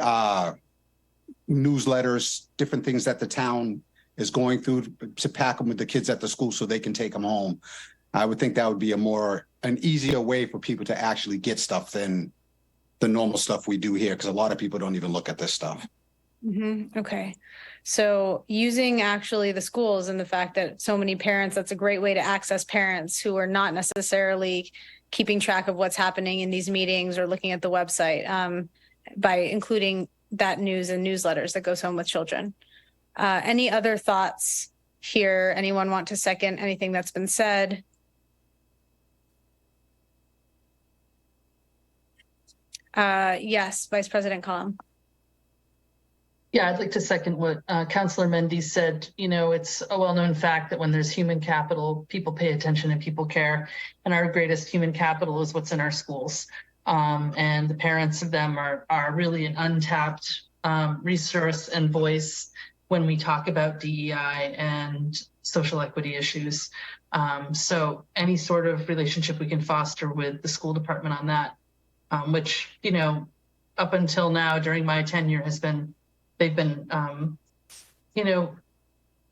newsletters, different things that the town is going through, to pack them with the kids at the school so they can take them home. I would think that would be an easier way for people to actually get stuff than the normal stuff we do here, because a lot of people don't even look at this stuff. Mm-hmm. Okay. So using actually the schools and the fact that so many parents, that's a great way to access parents who are not necessarily keeping track of what's happening in these meetings or looking at the website, by including that news and newsletters that goes home with children. Any other thoughts here? Anyone want to second anything that's been said? Yes, Vice President Collum. Yeah, I'd like to second what Councillor Mendes said. You know, it's a well-known fact that when there's human capital, people pay attention and people care. And our greatest human capital is what's in our schools. And the parents of them are really an untapped resource and voice when we talk about DEI and social equity issues. So any sort of relationship we can foster with the school department on that, which, you know, up until now during my tenure they've been,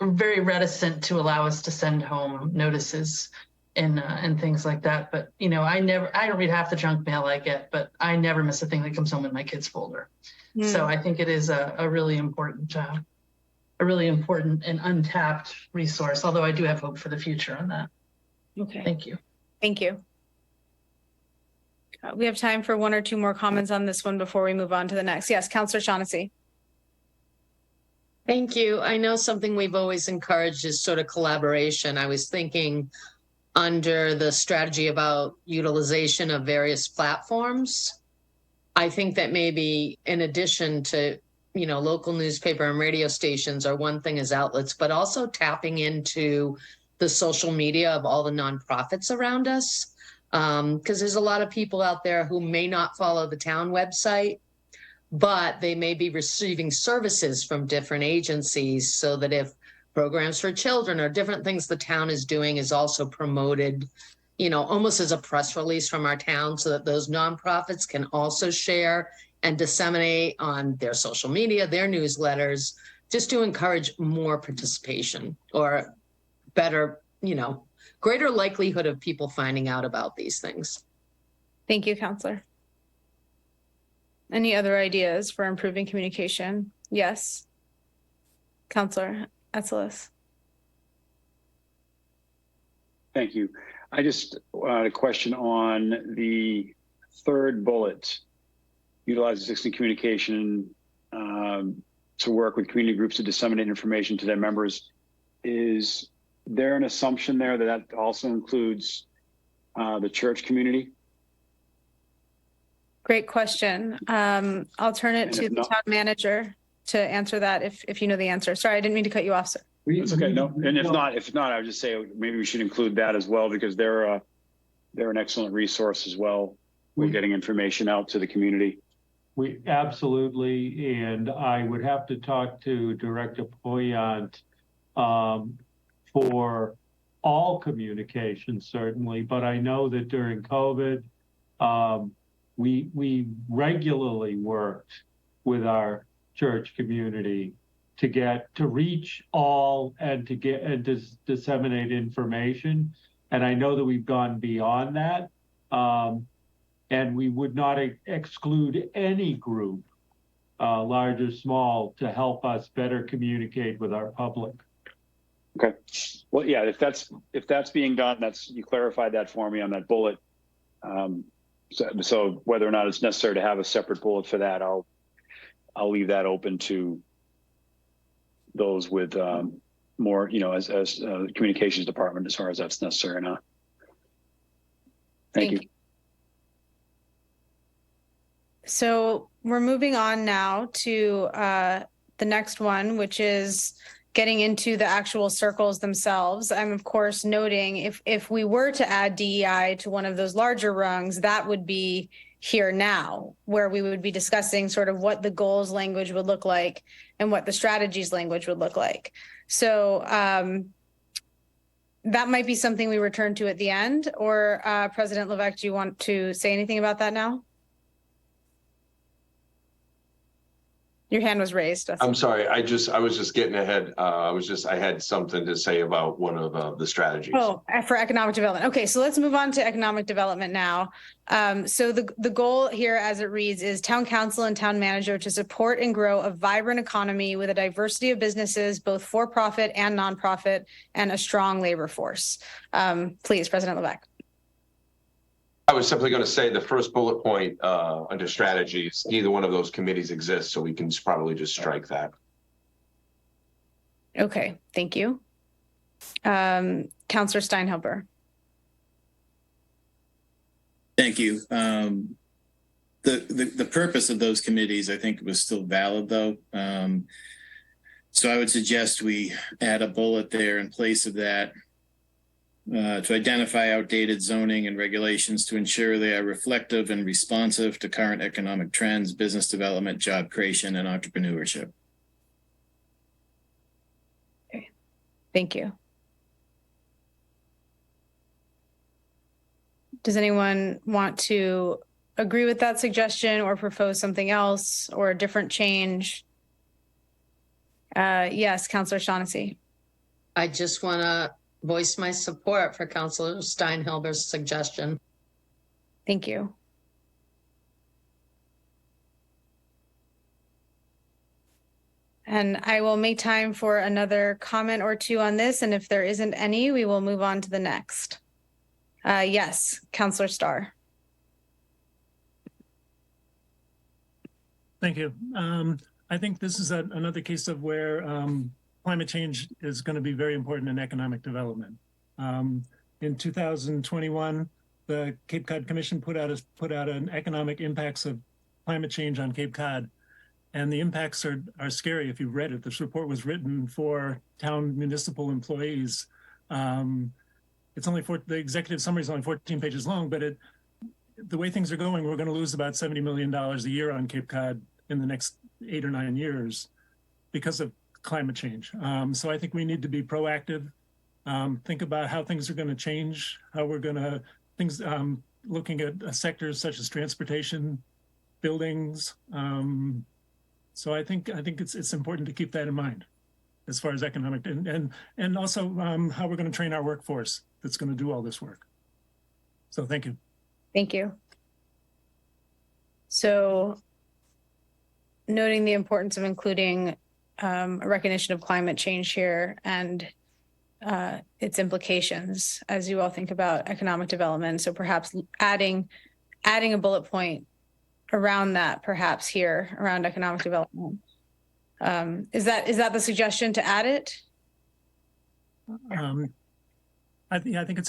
very reticent to allow us to send home notices and things like that. But, you know, I don't read half the junk mail I get, but I never miss a thing that comes home in my kid's folder. So I think it is a really important and untapped resource, although I do have hope for the future on that. Okay. Thank you. Thank you. We have time for one or two more comments on this one before we move on to the next. Yes, Councillor Shaughnessy. Thank you. I know something we've always encouraged is sort of collaboration. I was thinking under the strategy about utilization of various platforms. I think that maybe in addition to, local newspaper and radio stations are one thing as outlets, but also tapping into the social media of all the nonprofits around us. Because there's a lot of people out there who may not follow the town website, but they may be receiving services from different agencies, so that if programs for children or different things the town is doing is also promoted, almost as a press release from our town, so that those nonprofits can also share and disseminate on their social media, their newsletters, just to encourage more participation or better, greater likelihood of people finding out about these things. Thank you, Councillor. Any other ideas for improving communication? Yes. Councillor Etzelis. Thank you. I just had a question on the third bullet, utilize existing communication to work with community groups to disseminate information to their members. Is there an assumption there that also includes the church community? Great question. I'll turn it to the town manager to answer that if you know the answer. Sorry, I didn't mean to cut you off, sir. It's okay. No, and if not, I would just say maybe we should include that as well, because they're an excellent resource as well. We're getting information out to the community. We absolutely, and I would have to talk to Director Poyant for all communication, certainly, but I know that during COVID, we regularly worked with our church community to reach all and to disseminate information. And I know that we've gone beyond that. and we would not exclude any group, large or small, to help us better communicate with our public. Okay. Well, yeah, if that's being done, you clarified that for me on that bullet. So whether or not it's necessary to have a separate bullet for that, I'll leave that open to those with more, as communications department, as far as that's necessary or not. Thank you. So we're moving on now to the next one, which is getting into the actual circles themselves. I'm of course noting if we were to add DEI to one of those larger rungs, that would be here now, where we would be discussing sort of what the goals language would look like and what the strategies language would look like. So that might be something we return to at the end, or President Levesque, do you want to say anything about that now? Your hand was raised. I'm sorry. I was just getting ahead. I had something to say about one of the strategies. Oh, for economic development. Okay, so let's move on to economic development now. So the goal here, as it reads, is town council and town manager to support and grow a vibrant economy with a diversity of businesses, both for-profit and nonprofit, and a strong labor force. Please, President Levesque. I was simply going to say the first bullet point under strategies, neither one of those committees exists, so we can probably just strike that. Okay, thank you. Councillor Steinhelber. Thank you. The purpose of those committees, I think, was still valid, though. So I would suggest we add a bullet there in place of that. To identify outdated zoning and regulations to ensure they are reflective and responsive to current economic trends, business development, job creation, and entrepreneurship. Okay. Thank you. Does anyone want to agree with that suggestion or propose something else or a different change? Yes, Councillor Shaughnessy. I just want to voice my support for Councillor Steinhelber's suggestion. Thank you. And I will make time for another comment or two on this, and if there isn't any, we will move on to the next. Yes, Councillor Starr. Thank you. I think this is another case of where climate change is going to be very important in economic development. In 2021, the Cape Cod Commission put out an economic impacts of climate change on Cape Cod, and the impacts are scary if you've read it. This report was written for town municipal employees. It's only the executive summary is only 14 pages long, but the way things are going, we're going to lose about $70 million a year on Cape Cod in the next 8 or 9 years because of climate change. So I think we need to be proactive, think about how things are going to change, how we're going to looking at sectors such as transportation, buildings. So I think it's important to keep that in mind as far as economic and also how we're going to train our workforce that's going to do all this work. So thank you. Thank you. So noting the importance of including a recognition of climate change here and its implications as you all think about economic development. So perhaps adding a bullet point around that, perhaps here around economic development. Is that the suggestion to add it? I think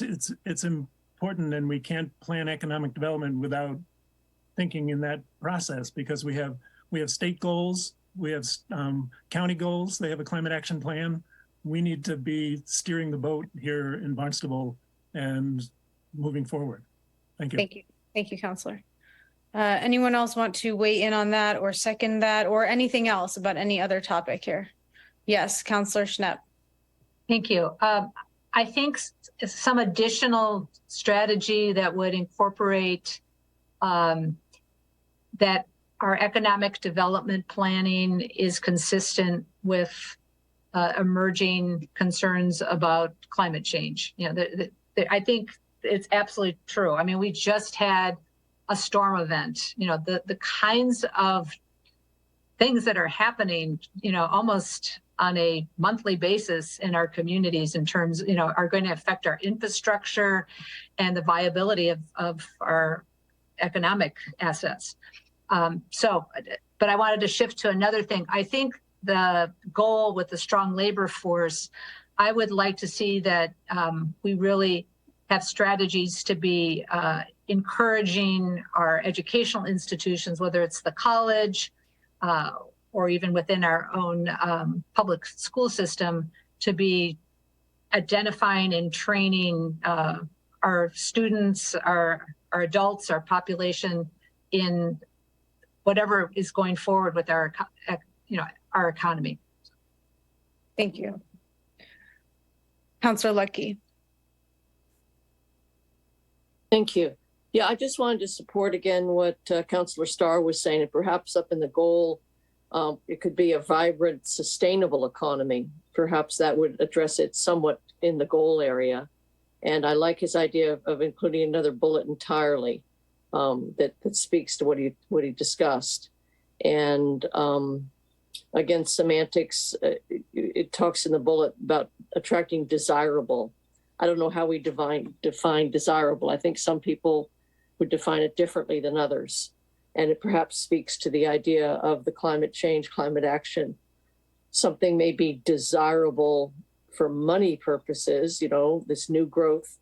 it's important, and we can't plan economic development without thinking in that process, because we have state goals. We have county goals. They have a climate action plan. We need to be steering the boat here in Barnstable and moving forward. Thank you. Thank you. Thank you, Councillor. Anyone else want to weigh in on that or second that or anything else about any other topic here? Yes, Councillor Schnepp. Thank you. I think some additional strategy that would incorporate that our economic development planning is consistent with emerging concerns about climate change. I think it's absolutely true. I mean, we just had a storm event. You know, the kinds of things that are happening, you know, almost on a monthly basis in our communities in terms, you know, are going to affect our infrastructure and the viability of our economic assets. But I wanted to shift to another thing. I think the goal with the strong labor force, I would like to see that we really have strategies to be encouraging our educational institutions, whether it's the college or even within our own public school system, to be identifying and training our students, our adults, our population in whatever is going forward with our, you know, our economy. Thank you. Councillor Lucky. Thank you. Yeah, I just wanted to support again what Councillor Starr was saying, and perhaps up in the goal, it could be a vibrant, sustainable economy. Perhaps that would address it somewhat in the goal area. And I like his idea of including another bullet entirely that speaks to what he discussed. And again, semantics, it talks in the bullet about attracting desirable. I don't know how we define desirable. I think some people would define it differently than others. And it perhaps speaks to the idea of the climate change, climate action. Something may be desirable for money purposes, you know, this new growth,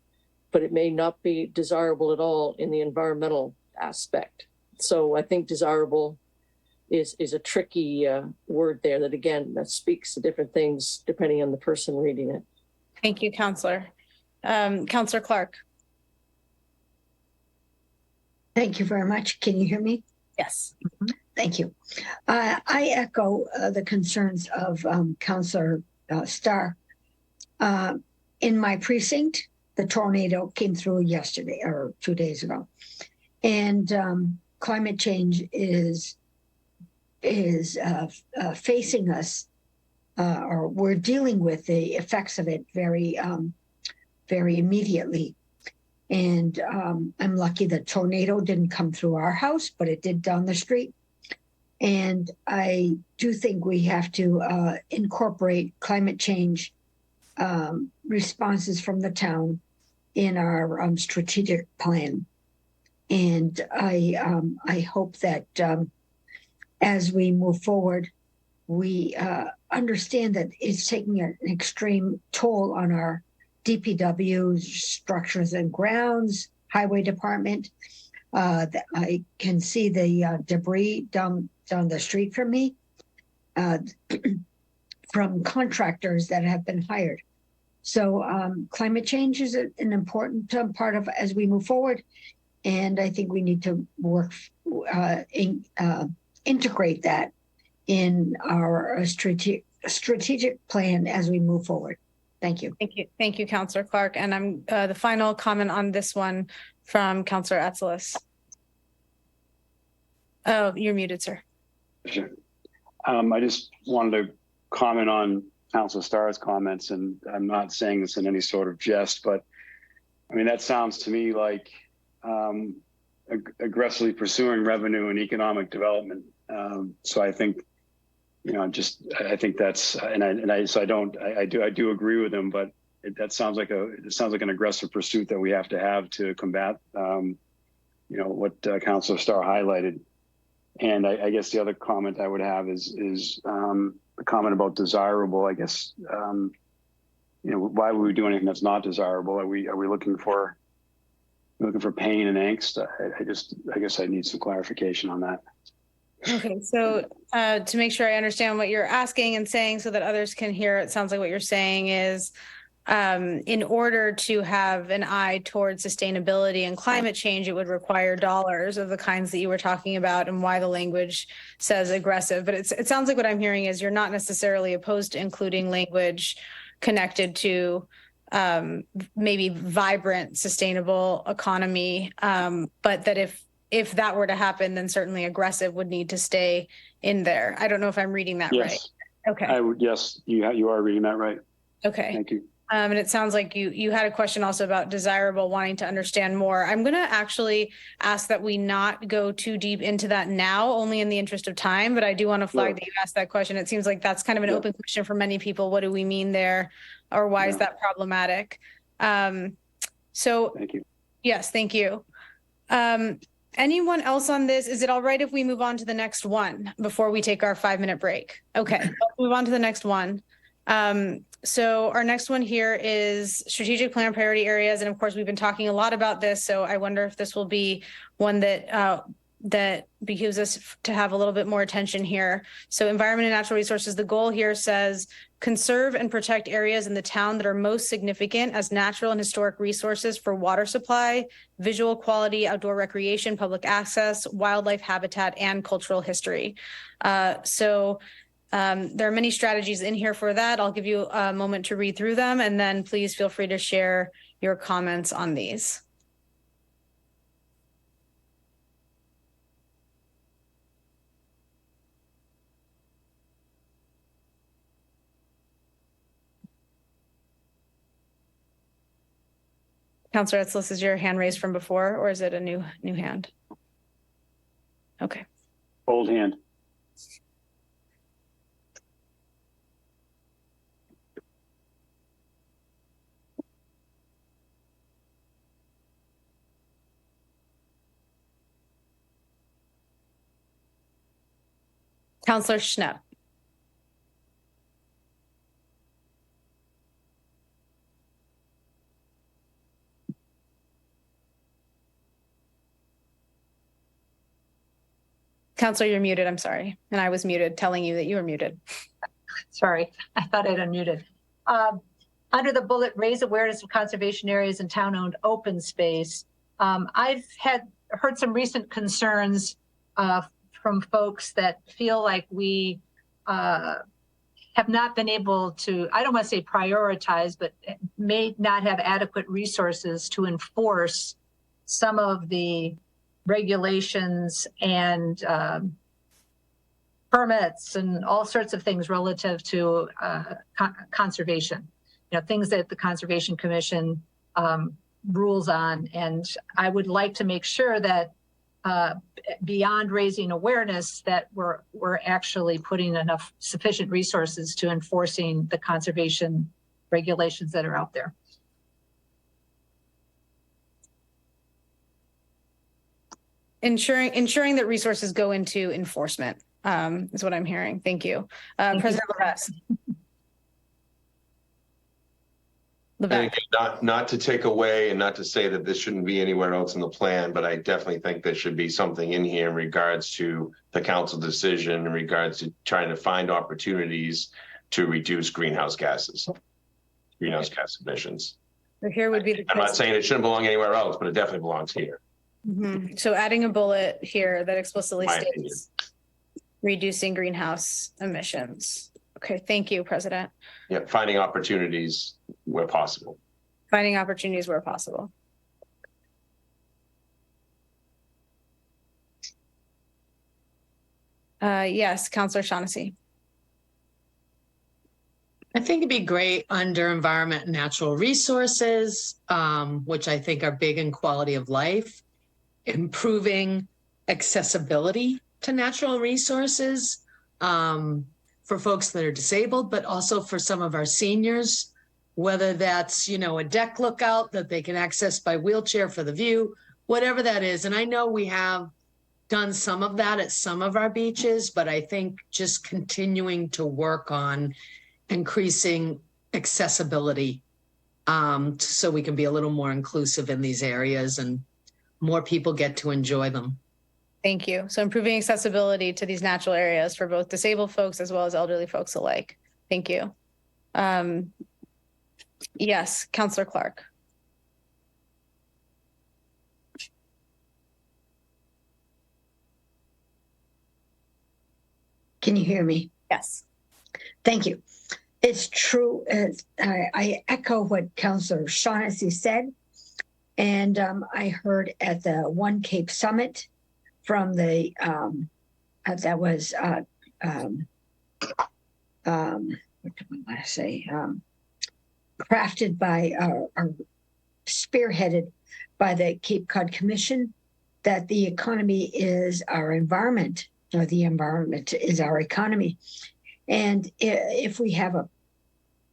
but it may not be desirable at all in the environmental aspect. So I think desirable is a tricky word there that, again, that speaks to different things depending on the person reading it. Thank you, Councillor. Councillor Clark. Thank you very much. Can you hear me? Yes. Thank you. I echo the concerns of Councillor Starr. In my precinct, the tornado came through yesterday or 2 days ago, and climate change is facing us, or we're dealing with the effects of it very immediately. And I'm lucky the tornado didn't come through our house, but it did down the street. And I do think we have to incorporate climate change responses from the town in our strategic plan. And I hope that as we move forward, we understand that it's taking an extreme toll on our DPW, structures and grounds, highway department. I can see the debris down the street from me from contractors that have been hired. So climate change is an important part of as we move forward. And I think we need to work, integrate that in our strategic plan as we move forward. Thank you. Thank you. Thank you, Councillor Clark. And I'm the final comment on this one from Councillor Atzelis. Oh, you're muted, sir. Sure. I just wanted to comment on Councillor Starr's comments, and I'm not saying this in any sort of jest, but I mean, that sounds to me like aggressively pursuing revenue and economic development. So I think, you know, I think that's, I do agree with him, but that sounds like an aggressive pursuit that we have to combat, you know, what Councillor Starr highlighted. And I guess the other comment I would have is the comment about desirable. I guess, you know, why would we do anything that's not desirable? Are we looking for pain and angst? I guess I need some clarification on that. Okay, so to make sure I understand what you're asking and saying so that others can hear, it sounds like what you're saying is in order to have an eye towards sustainability and climate change, it would require dollars of the kinds that you were talking about, and why the language says aggressive. But it sounds like what I'm hearing is you're not necessarily opposed to including language connected to maybe vibrant, sustainable economy, but that if that were to happen, then certainly aggressive would need to stay in there. I don't know if I'm reading that right. Yes. Okay. Yes, you are reading that right. Okay. Thank you. And it sounds like you had a question also about desirable, wanting to understand more. I'm going to actually ask that we not go too deep into that now, only in the interest of time, but I do want to flag that you asked that question. It seems like that's kind of an open question for many people. What do we mean there? Or why is that problematic? So thank you. Yes, thank you. Anyone else on this? Is it all right if we move on to the next one before we take our 5-minute break? Okay, let's move on to the next one. So our next one here is strategic plan priority areas. And of course, we've been talking a lot about this. So I wonder if this will be one that that behooves us to have a little bit more attention here. So environment and natural resources, the goal here says conserve and protect areas in the town that are most significant as natural and historic resources for water supply, visual quality, outdoor recreation, public access, wildlife habitat, and cultural history. There are many strategies in here for that. I'll give you a moment to read through them, and then please feel free to share your comments on these. Councilor Etzlis, is your hand raised from before, or is it a new hand? Okay. Old hand. Councilor Schnepp. Councilor, you're muted. I'm sorry. And I was muted, telling you that you were muted. Sorry, I thought I'd unmuted. Under the bullet, raise awareness of conservation areas and town-owned open space. I've heard some recent concerns from folks that feel like we have not been able to, I don't want to say prioritize, but may not have adequate resources to enforce some of the regulations and permits and all sorts of things relative to conservation, things that the Conservation Commission rules on. And I would like to make sure that beyond raising awareness, that we're actually putting enough sufficient resources to enforcing the conservation regulations that are out there. Ensuring that resources go into enforcement is what I'm hearing. Thank you. President Levesque. Not to take away and not to say that this shouldn't be anywhere else in the plan, but I definitely think there should be something in here in regards to the council decision, in regards to trying to find opportunities to reduce greenhouse gas emissions. So here would be I'm not saying it shouldn't belong anywhere else, but it definitely belongs here. Mm-hmm. So adding a bullet here that explicitly states reducing greenhouse emissions. Okay, thank you, President. Yeah, finding opportunities where possible. Finding opportunities where possible. Yes, Councilor Shaughnessy. I think it'd be great under environment and natural resources, which I think are big in quality of life, improving accessibility to natural resources for folks that are disabled, but also for some of our seniors, whether that's, a deck lookout that they can access by wheelchair for the view, whatever that is. And I know we have done some of that at some of our beaches, but I think just continuing to work on increasing accessibility so we can be a little more inclusive in these areas and more people get to enjoy them. Thank you. So improving accessibility to these natural areas for both disabled folks as well as elderly folks alike. Thank you. Yes, Councilor Clark. Can you hear me? Yes. Thank you. It's true. I echo what Councilor Shaughnessy said. And I heard at the One Cape Summit from the, that was, what do we want to say? crafted by or spearheaded by the Cape Cod Commission, that the economy is our environment, or the environment is our economy. And if we have a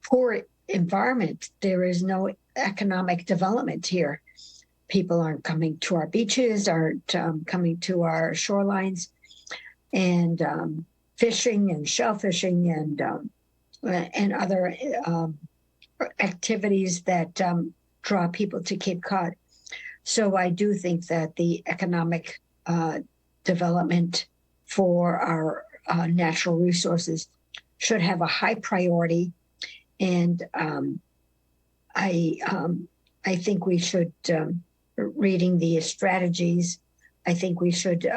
poor environment, there is no economic development here. People aren't coming to our beaches, aren't coming to our shorelines, and fishing and shellfishing and other activities that draw people to Cape Cod. So I do think that the economic development for our natural resources should have a high priority. And I think we should, reading the strategies, I think we should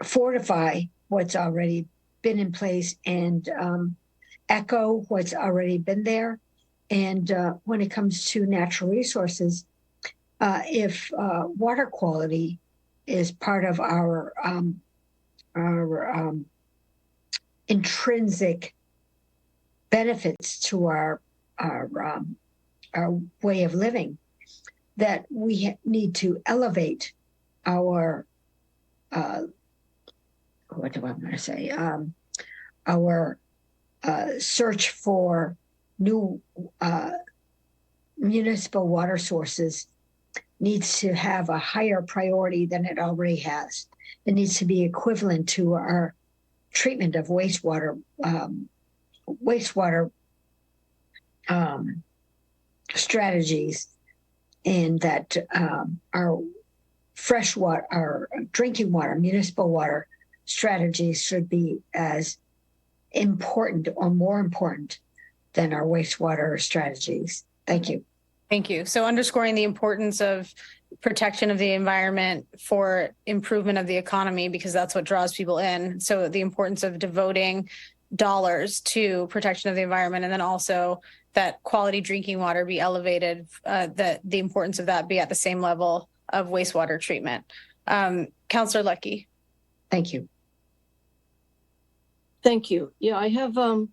fortify what's already been in place and echo what's already been there. And when it comes to natural resources, if water quality is part of our intrinsic benefits to our way of living, that we need to elevate our what do I want to say? Our search for new municipal water sources needs to have a higher priority than it already has. It needs to be equivalent to our treatment of wastewater strategies, and that our fresh water, our drinking water, municipal water strategies should be as important or more important than our wastewater strategies. Thank you. Thank you. So underscoring the importance of protection of the environment for improvement of the economy, because that's what draws people in. So the importance of devoting dollars to protection of the environment, and then also that quality drinking water be elevated, that the importance of that be at the same level of wastewater treatment. Councillor Lucky. Thank you. Thank you. Yeah, I have a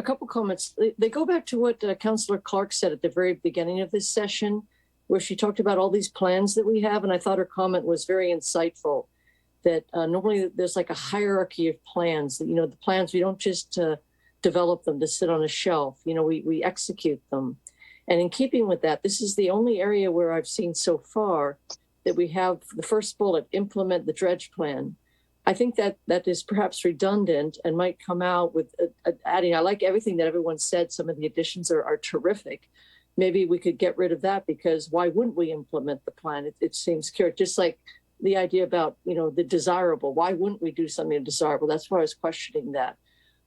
couple comments. They go back to what Councillor Clark said at the very beginning of this session, where she talked about all these plans that we have. And I thought her comment was very insightful, that normally there's like a hierarchy of plans. That, the plans, we don't just develop them to sit on a shelf. We execute them. And in keeping with that, this is the only area where I've seen so far that we have the first bullet, implement the dredge plan. I think that is perhaps redundant and might come out with adding, I like everything that everyone said. Some of the additions are terrific. Maybe we could get rid of that, because why wouldn't we implement the plan? It seems curious, just like the idea about, the desirable. Why wouldn't we do something desirable? That's why I was questioning that.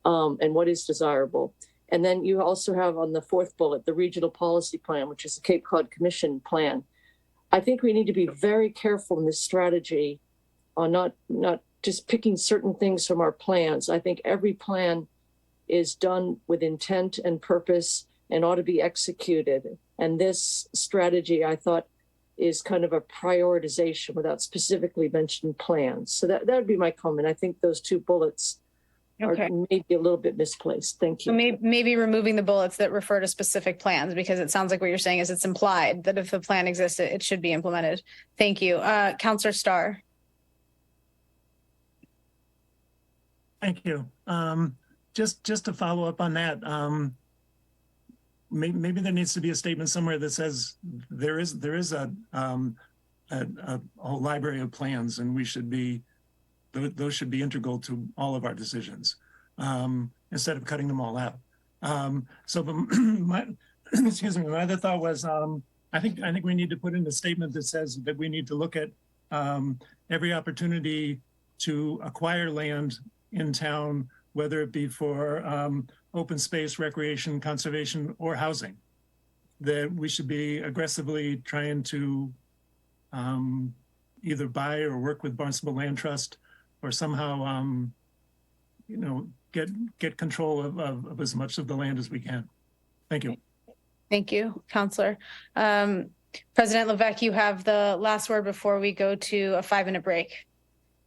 And what is desirable? And then you also have on the fourth bullet, the regional policy plan, which is the Cape Cod Commission plan. I think we need to be very careful in this strategy on not just picking certain things from our plans. I think every plan is done with intent and purpose and ought to be executed. And this strategy, I thought, is kind of a prioritization without specifically mentioning plans. So that would be my comment. I think those two bullets are maybe a little bit misplaced. Thank you. So maybe removing the bullets that refer to specific plans, because it sounds like what you're saying is it's implied that if the plan exists, it should be implemented. Thank you. Councillor Starr. Thank you. Just to follow up on that, maybe there needs to be a statement somewhere that says there is a whole library of plans, and those should be integral to all of our decisions, instead of cutting them all out. But my other thought was, I think we need to put in a statement that says that we need to look at every opportunity to acquire land in town, whether it be for open space, recreation, conservation, or housing, that we should be aggressively trying to either buy or work with Barnstable Land Trust, or somehow, get control of as much of the land as we can. Thank you. Thank you, Councillor. President Levesque, you have the last word before we go to a 5-minute break.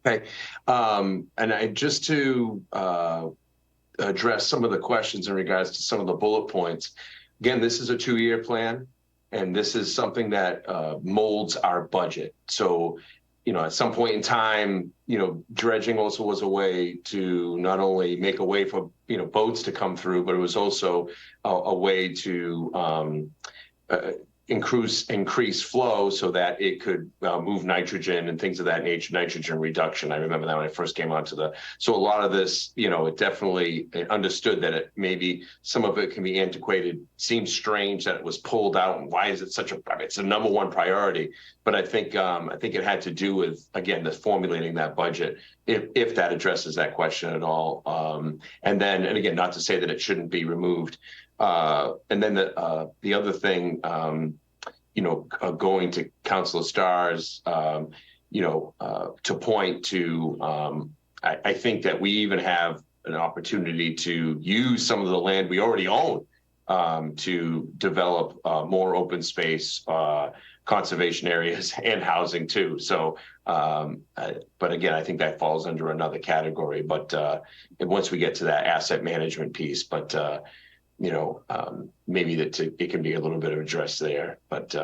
Okay, and just to address some of the questions in regards to some of the bullet points. Again, this is a 2-year plan, and this is something that molds our budget. So, at some point in time, dredging also was a way to not only make a way for, boats to come through, but it was also a way to increase flow so that it could move nitrogen and things of that nature, nitrogen reduction. I remember that when I first came onto so a lot of this, it definitely understood that maybe some of it can be antiquated. Seems strange that it was pulled out, and why is it it's the number one priority. But I think it had to do with, again, the formulating that budget, if that addresses that question at all. And again, not to say that it shouldn't be removed. And then the other thing, going to Councilor Starr's, to point to, I think that we even have an opportunity to use some of the land we already own to develop more open space, conservation areas, and housing too. So, but again, I think that falls under another category. But once we get to that asset management piece, but maybe it can be a little bit of address there, but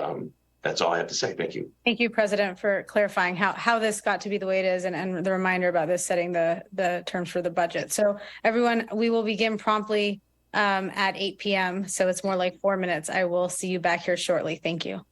that's all I have to say. Thank you. Thank you, President, for clarifying how this got to be the way it is, and the reminder about this setting the terms for the budget. So everyone, we will begin promptly at 8 p.m. So it's more like 4 minutes. I will see you back here shortly. Thank you.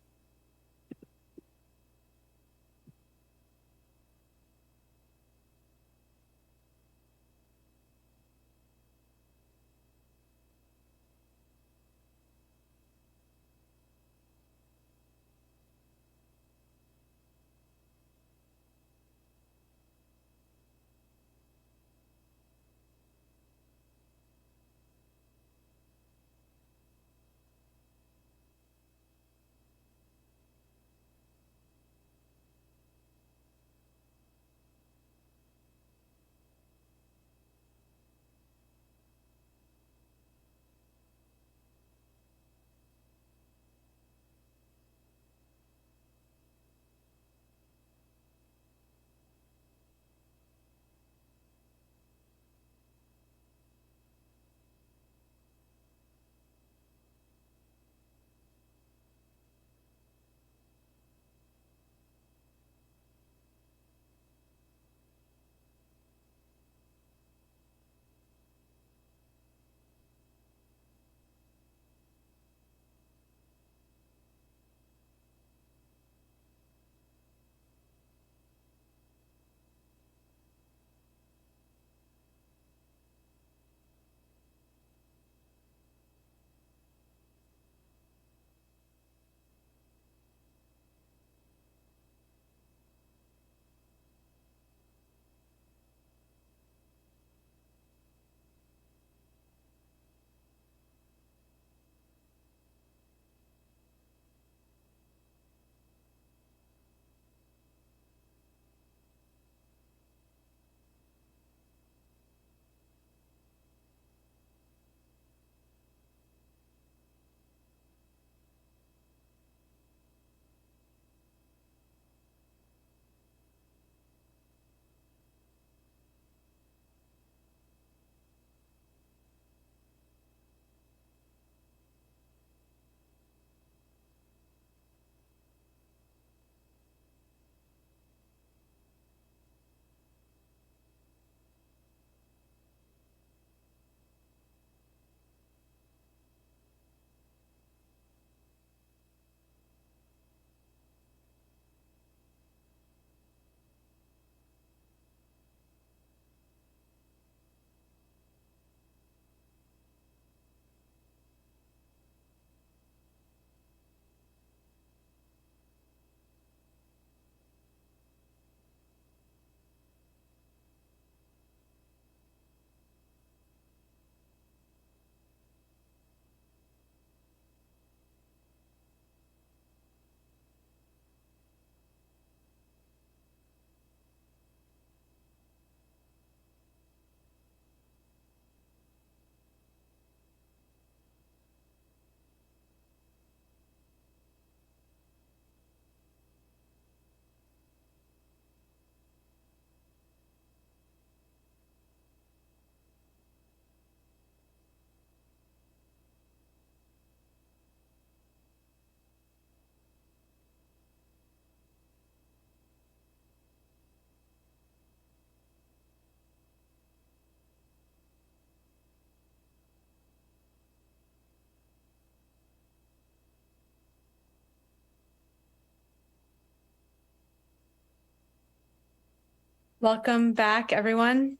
Welcome back, everyone.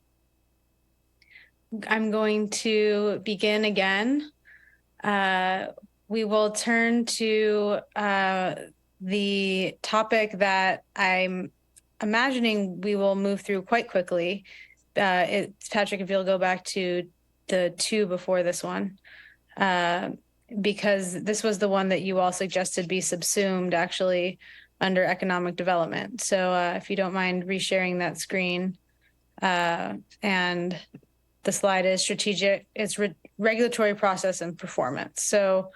I'm going to begin again. We will turn to the topic that I'm imagining we will move through quite quickly. Patrick, if you'll go back to the two before this one, because this was the one that you all suggested be subsumed actually under economic development. So if you don't mind resharing that screen, and the slide is strategic, it's regulatory process and performance. So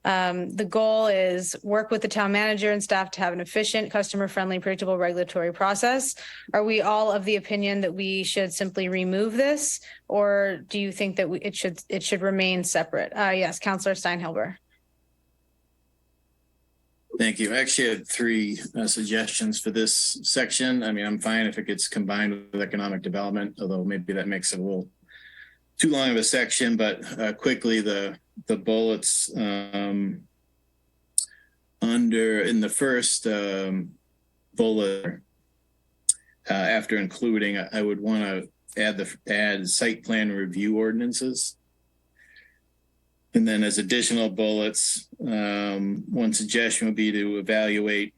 the goal is work with the town manager and staff to have an efficient, customer-friendly, predictable regulatory process. Are we all of the opinion that we should simply remove this, or do you think that it should remain separate? Yes, Councillor Steinhilber. Thank you. I actually had three suggestions for this section. I mean, I'm fine if it gets combined with economic development, although maybe that makes it a little too long of a section, but quickly the bullets in the first bullet, after including, I would want to add site plan review ordinances. And then as additional bullets, one suggestion would be to evaluate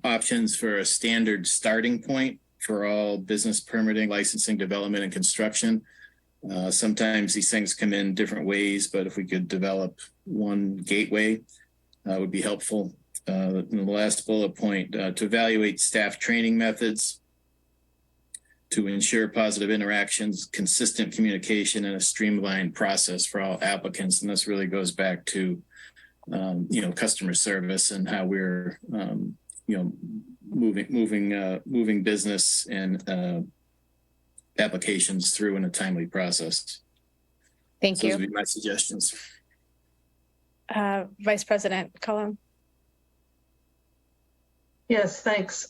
options for a standard starting point for all business permitting, licensing, development, and construction. Sometimes these things come in different ways, but if we could develop one gateway, would be helpful. And the last bullet point, to evaluate staff training methods, to ensure positive interactions, consistent communication, and a streamlined process for all applicants. And this really goes back to, customer service and how we're, moving business and applications through in a timely process. Thank you. Those would be my suggestions. Vice President Cullum. Yes, thanks.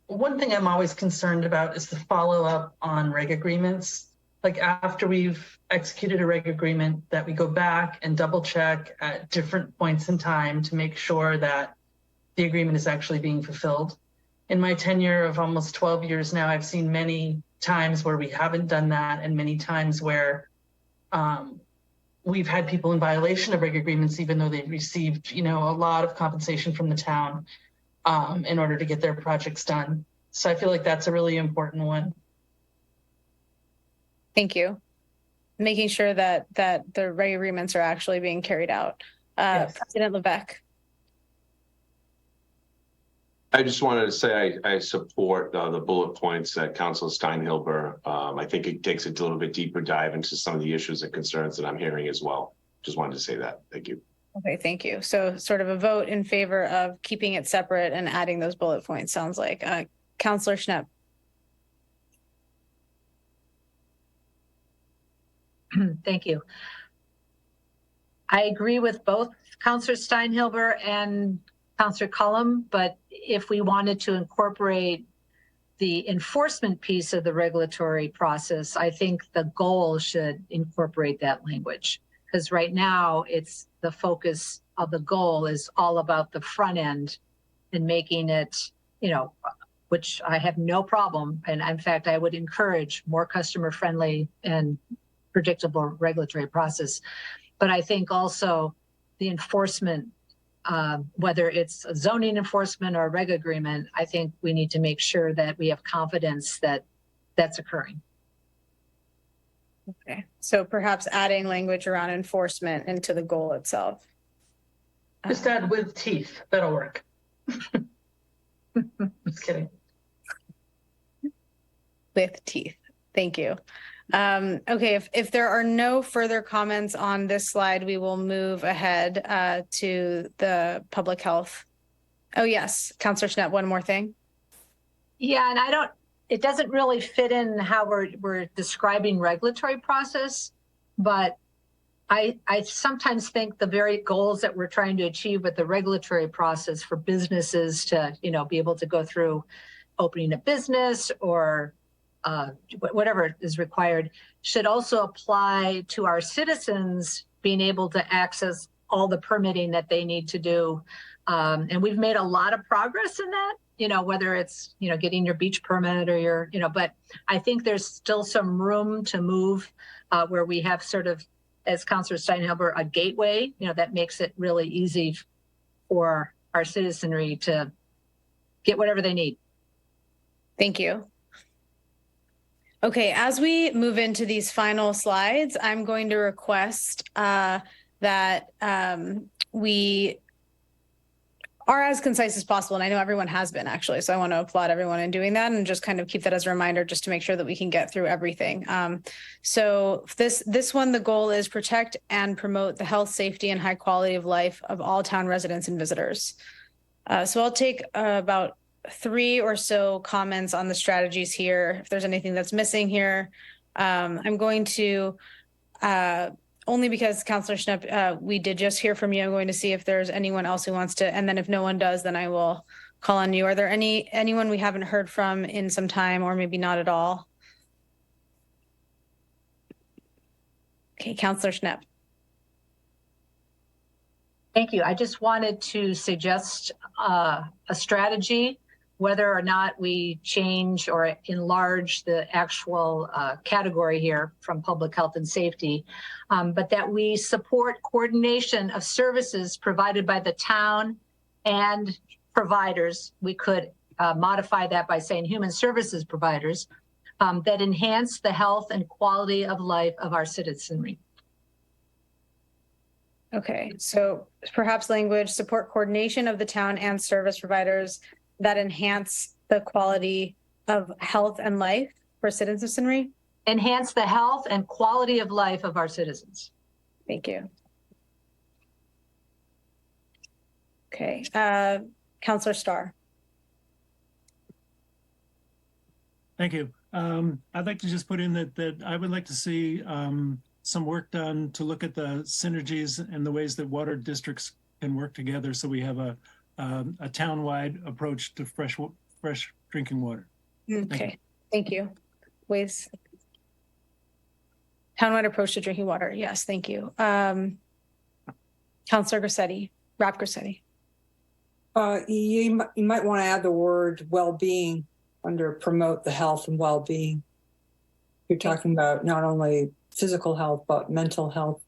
One thing I'm always concerned about is the follow-up on reg agreements. Like after we've executed a reg agreement, that we go back and double check at different points in time to make sure that the agreement is actually being fulfilled. In my tenure of almost 12 years now, I've seen many times where we haven't done that, and many times where we've had people in violation of reg agreements, even though they've received, a lot of compensation from the town in order to get their projects done. So I feel like that's a really important one. Thank you. Making sure that the reg agreements are actually being carried out. Yes. President Levesque. I just wanted to say I support the bullet points that Councilor Steinhilber. I think it takes a little bit deeper dive into some of the issues and concerns that I'm hearing as well. Just wanted to say that. Thank you. Okay, thank you. So sort of a vote in favor of keeping it separate and adding those bullet points, sounds like. Councillor Schnepp. Thank you. I agree with both Councillor Steinhilber and Councillor Cullum, but if we wanted to incorporate the enforcement piece of the regulatory process, I think the goal should incorporate that language. Because right now, it's the focus of the goal is all about the front end and making it, which I have no problem. And in fact, I would encourage more customer friendly and predictable regulatory process. But I think also the enforcement, whether it's a zoning enforcement or a reg agreement, I think we need to make sure that we have confidence that that's occurring. Okay, so perhaps adding language around enforcement into the goal itself. Just add with teeth, that'll work. Just kidding. With teeth, thank you. Okay, if there are no further comments on this slide, we will move ahead to the public health. Oh yes, Councillor Schnepp, one more thing. Yeah, and it doesn't really fit in how we're describing regulatory process, but I sometimes think the very goals that we're trying to achieve with the regulatory process for businesses to, be able to go through opening a business or whatever is required should also apply to our citizens being able to access all the permitting that they need to do. And we've made a lot of progress in that whether it's, getting your beach permit or your, but I think there's still some room to move where we have sort of, as Councilor Steinhilber, a gateway, that makes it really easy for our citizenry to get whatever they need. Thank you. Okay, as we move into these final slides, I'm going to request that we are as concise as possible. And I know everyone has been actually, so I want to applaud everyone in doing that and just kind of keep that as a reminder just to make sure that we can get through everything. So this one, the goal is protect and promote the health, safety, and high quality of life of all town residents and visitors. So I'll take about 3 or so comments on the strategies here. If there's anything that's missing here, I'm going to, only because Councilor Schnepp, we did just hear from you. I'm going to see if there's anyone else who wants to, and then if no one does, then I will call on you. Are there anyone we haven't heard from in some time, or maybe not at all? Okay, Councilor Schnepp. Thank you. I just wanted to suggest a strategy, whether or not we change or enlarge the actual category here from public health and safety, but that we support coordination of services provided by the town and providers. We could modify that by saying human services providers that enhance the health and quality of life of our citizenry. Okay, so perhaps language, support coordination of the town and service providers that enhance the quality of health and life for citizenry. Enhance the health and quality of life of our citizens. Thank you. Okay, Councilor Starr. Thank you. I'd like to just put in that I would like to see some work done to look at the synergies and the ways that water districts can work together, so we have a town-wide approach to fresh drinking water. Okay, thank you. Ways. Town-wide approach to drinking water. Yes, thank you. Councilor Grassetti, Rob Grassetti. You might want to add the word well-being under promote the health and well-being. You're talking about not only physical health, but mental health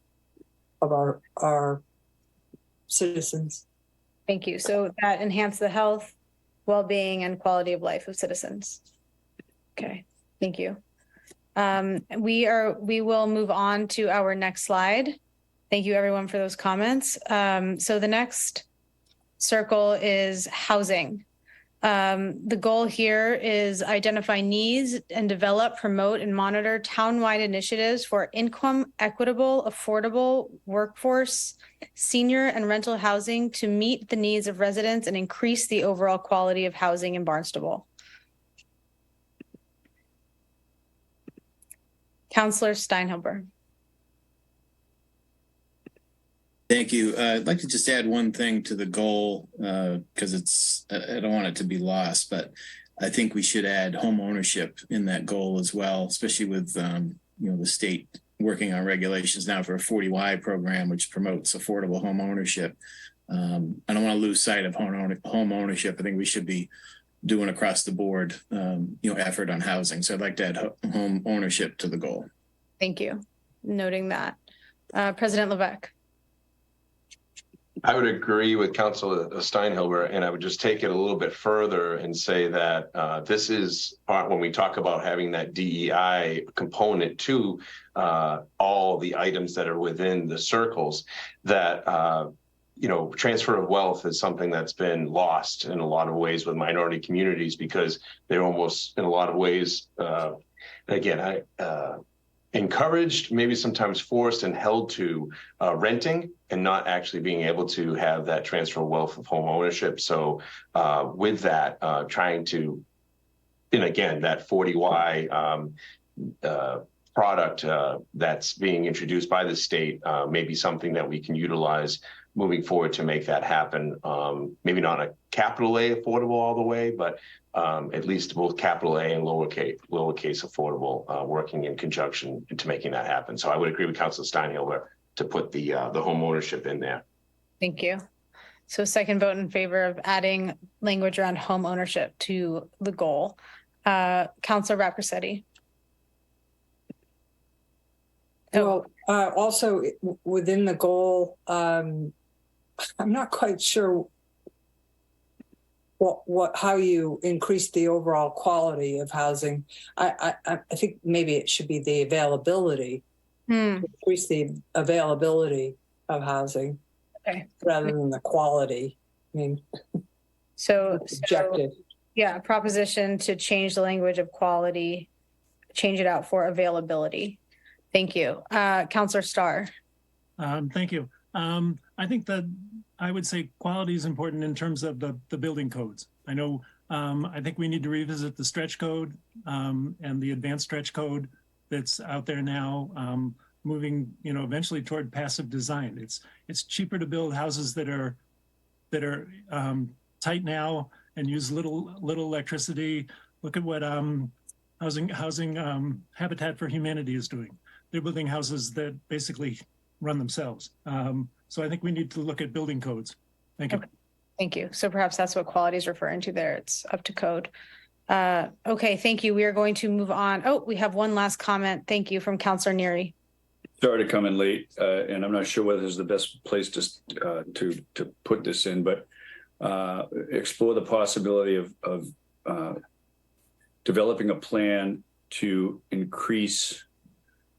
of our citizens. Thank you. So that enhance the health, well-being, and quality of life of citizens. Okay, thank you. We will move on to our next slide. Thank you everyone for those comments. So the next circle is housing. The goal here is identify needs and develop, promote, and monitor town-wide initiatives for income equitable, affordable workforce, senior and rental housing to meet the needs of residents and increase the overall quality of housing in Barnstable. Councilor Steinhilber. Thank you. I'd like to just add one thing to the goal because I don't want it to be lost, but I think we should add home ownership in that goal as well, especially with the state working on regulations now for a 40Y program, which promotes affordable home ownership. I don't want to lose sight of home ownership. I think we should be doing across the board, effort on housing. So I'd like to add home ownership to the goal. Thank you. Noting that. President Levesque. I would agree with Councilor Steinhilber, and I would just take it a little bit further and say that this is part when we talk about having that DEI component to all the items that are within the circles, that transfer of wealth is something that's been lost in a lot of ways with minority communities because they're almost in a lot of ways, encouraged, maybe sometimes forced and held to renting and not actually being able to have that transfer of wealth of home ownership. So with that, trying to, and again, that 40Y product that's being introduced by the state may be something that we can utilize moving forward to make that happen. Maybe not a capital A affordable all the way, but at least both capital A and lowercase affordable working in conjunction into making that happen. So I would agree with Councilor Steinhilber to put the home ownership in there. Thank you. So second vote in favor of adding language around home ownership to the goal. Councilor Rapresetti. Well, also within the goal, I'm not quite sure how you increase the overall quality of housing. I think maybe it should be the availability, increase the availability of housing, rather than the quality. I mean, so objective. Yeah, proposition to change the language of quality, change it out for availability. Thank you. Councilor Starr. Thank you. I think that I would say quality is important in terms of the building codes. I know, I think we need to revisit the stretch code and the advanced stretch code that's out there now, moving, eventually toward passive design. It's cheaper to build houses that are tight now and use little electricity. Look at what housing Habitat for Humanity is doing. They're building houses that basically run themselves. So I think we need to look at building codes. Thank you. Okay. Thank you. So perhaps that's what quality is referring to there. It's up to code. Okay, thank you. We are going to move on. Oh, we have one last comment. Thank you from Councilor Neary. Sorry to come in late, and I'm not sure whether this is the best place to put this in, but explore the possibility of developing a plan to increase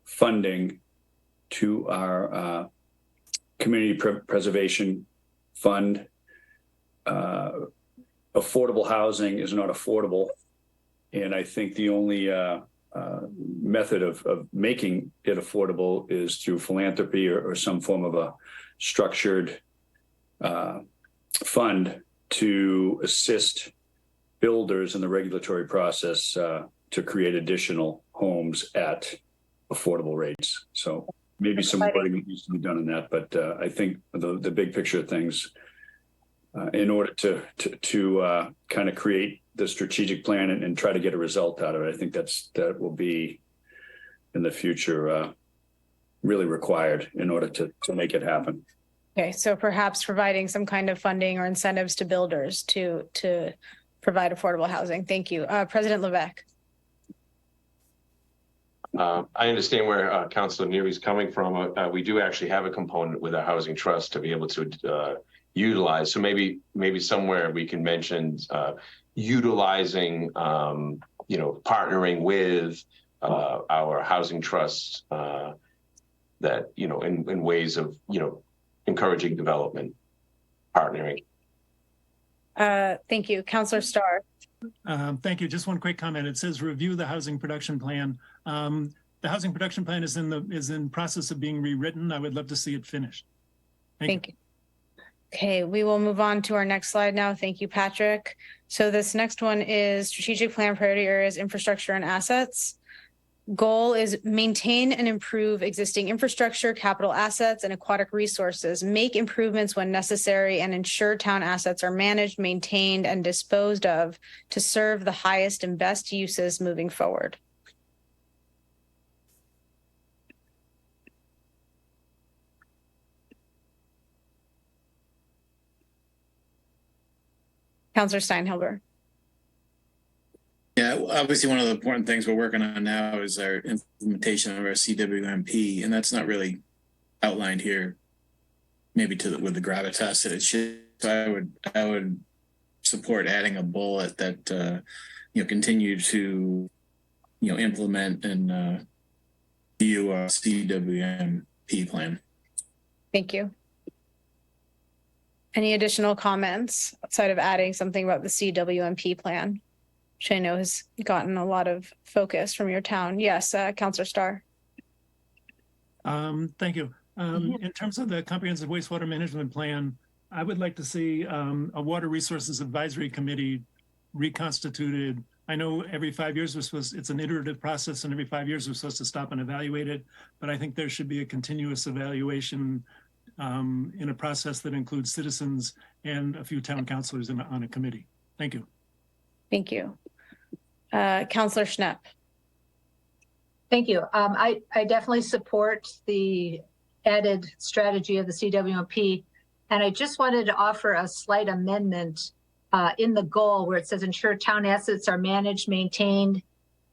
funding to our community preservation fund. Affordable housing is not affordable, and I think the only method of making it affordable is through philanthropy or some form of a structured fund to assist builders in the regulatory process to create additional homes at affordable rates. So maybe some wording needs to be done in that, but I think the big picture of things, in order to kind of create the strategic plan and try to get a result out of it, I think that will be in the future really required in order to make it happen. Okay, so perhaps providing some kind of funding or incentives to builders to provide affordable housing. Thank you. President Levesque. I understand where Councilor Neary is coming from. We do actually have a component with our housing trust to be able to utilize. So maybe somewhere we can mention utilizing, partnering with our housing trust that, in ways of, encouraging development, partnering. Thank you. Councilor Starr. Thank you. Just one quick comment. It says review the housing production plan. The housing production plan is in process of being rewritten. I would love to see it finished. Thank you. Okay, we will move on to our next slide now. Thank you, Patrick. So this next one is strategic plan priority areas, infrastructure and assets. Goal is maintain and improve existing infrastructure, capital assets, and aquatic resources, make improvements when necessary, and ensure town assets are managed, maintained, and disposed of to serve the highest and best uses moving forward. Councilor Steinhilber. Yeah, obviously one of the important things we're working on now is our implementation of our CWMP, and that's not really outlined here, maybe with the gravitas that it should. So I would support adding a bullet that continue to implement and view our CWMP plan. Thank you. Any additional comments outside of adding something about the CWMP plan, which I know has gotten a lot of focus from your town? Yes, Councilor Starr. Thank you. In terms of the comprehensive wastewater management plan, I would like to see a water resources advisory committee reconstituted. I know every 5 years it's an iterative process, and every 5 years we're supposed to stop and evaluate it. But I think there should be a continuous evaluation in a process that includes citizens and a few town councilors on a committee. Thank you. Thank you. Councilor Schnepp. Thank you. I definitely support the added strategy of the CWMP. And I just wanted to offer a slight amendment in the goal where it says ensure town assets are managed, maintained,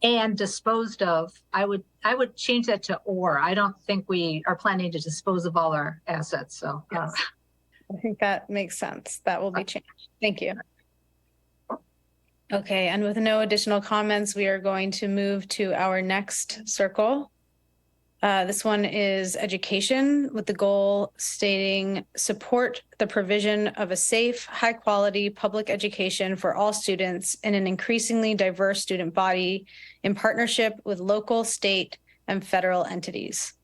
and disposed of. I would change that to or. I don't think we are planning to dispose of all our assets. So I think that makes sense. That will be changed. Thank you. Okay, and with no additional comments, we are going to move to our next circle. This one is education, with the goal stating support the provision of a safe, high quality public education for all students in an increasingly diverse student body in partnership with local, state, and federal entities.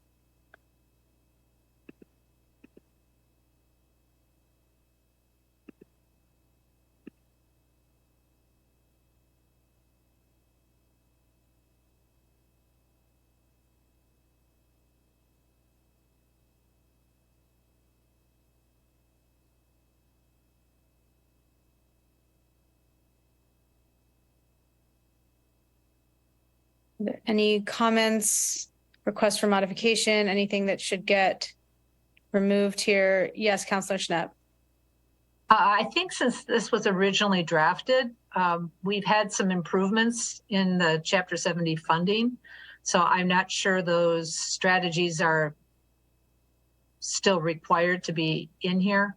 Any comments, requests for modification, anything that should get removed here? Yes, Councilor Schnapp. I think since this was originally drafted, we've had some improvements in the Chapter 70 funding. So I'm not sure those strategies are still required to be in here.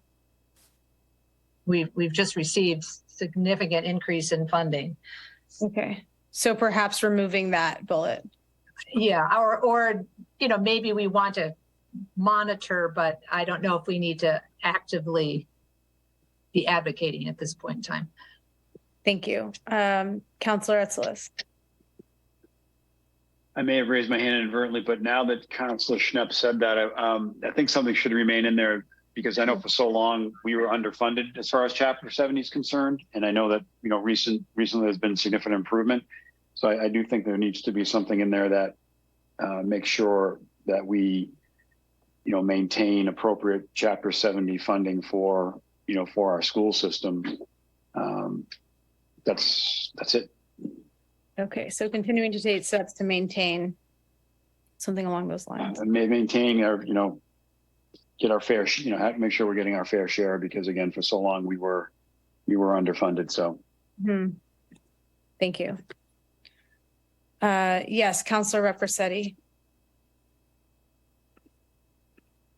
We've just received significant increase in funding. Okay. So perhaps removing that bullet. Yeah, or maybe we want to monitor, but I don't know if we need to actively be advocating at this point in time. Thank you. Councilor Etzlis. I may have raised my hand inadvertently, but now that Councilor Schnapp said that, I think something should remain in there, because I know for so long we were underfunded as far as Chapter 70 is concerned. And I know that, recently there's been significant improvement. So I do think there needs to be something in there that makes sure that we, maintain appropriate Chapter 70 funding for our school system. That's it. Okay, so continuing to take steps to maintain something along those lines. Maintain our, get our fair, make sure we're getting our fair share, because again, for so long we were underfunded. So. Thank you. Yes, Councilor Rep. Rossetti.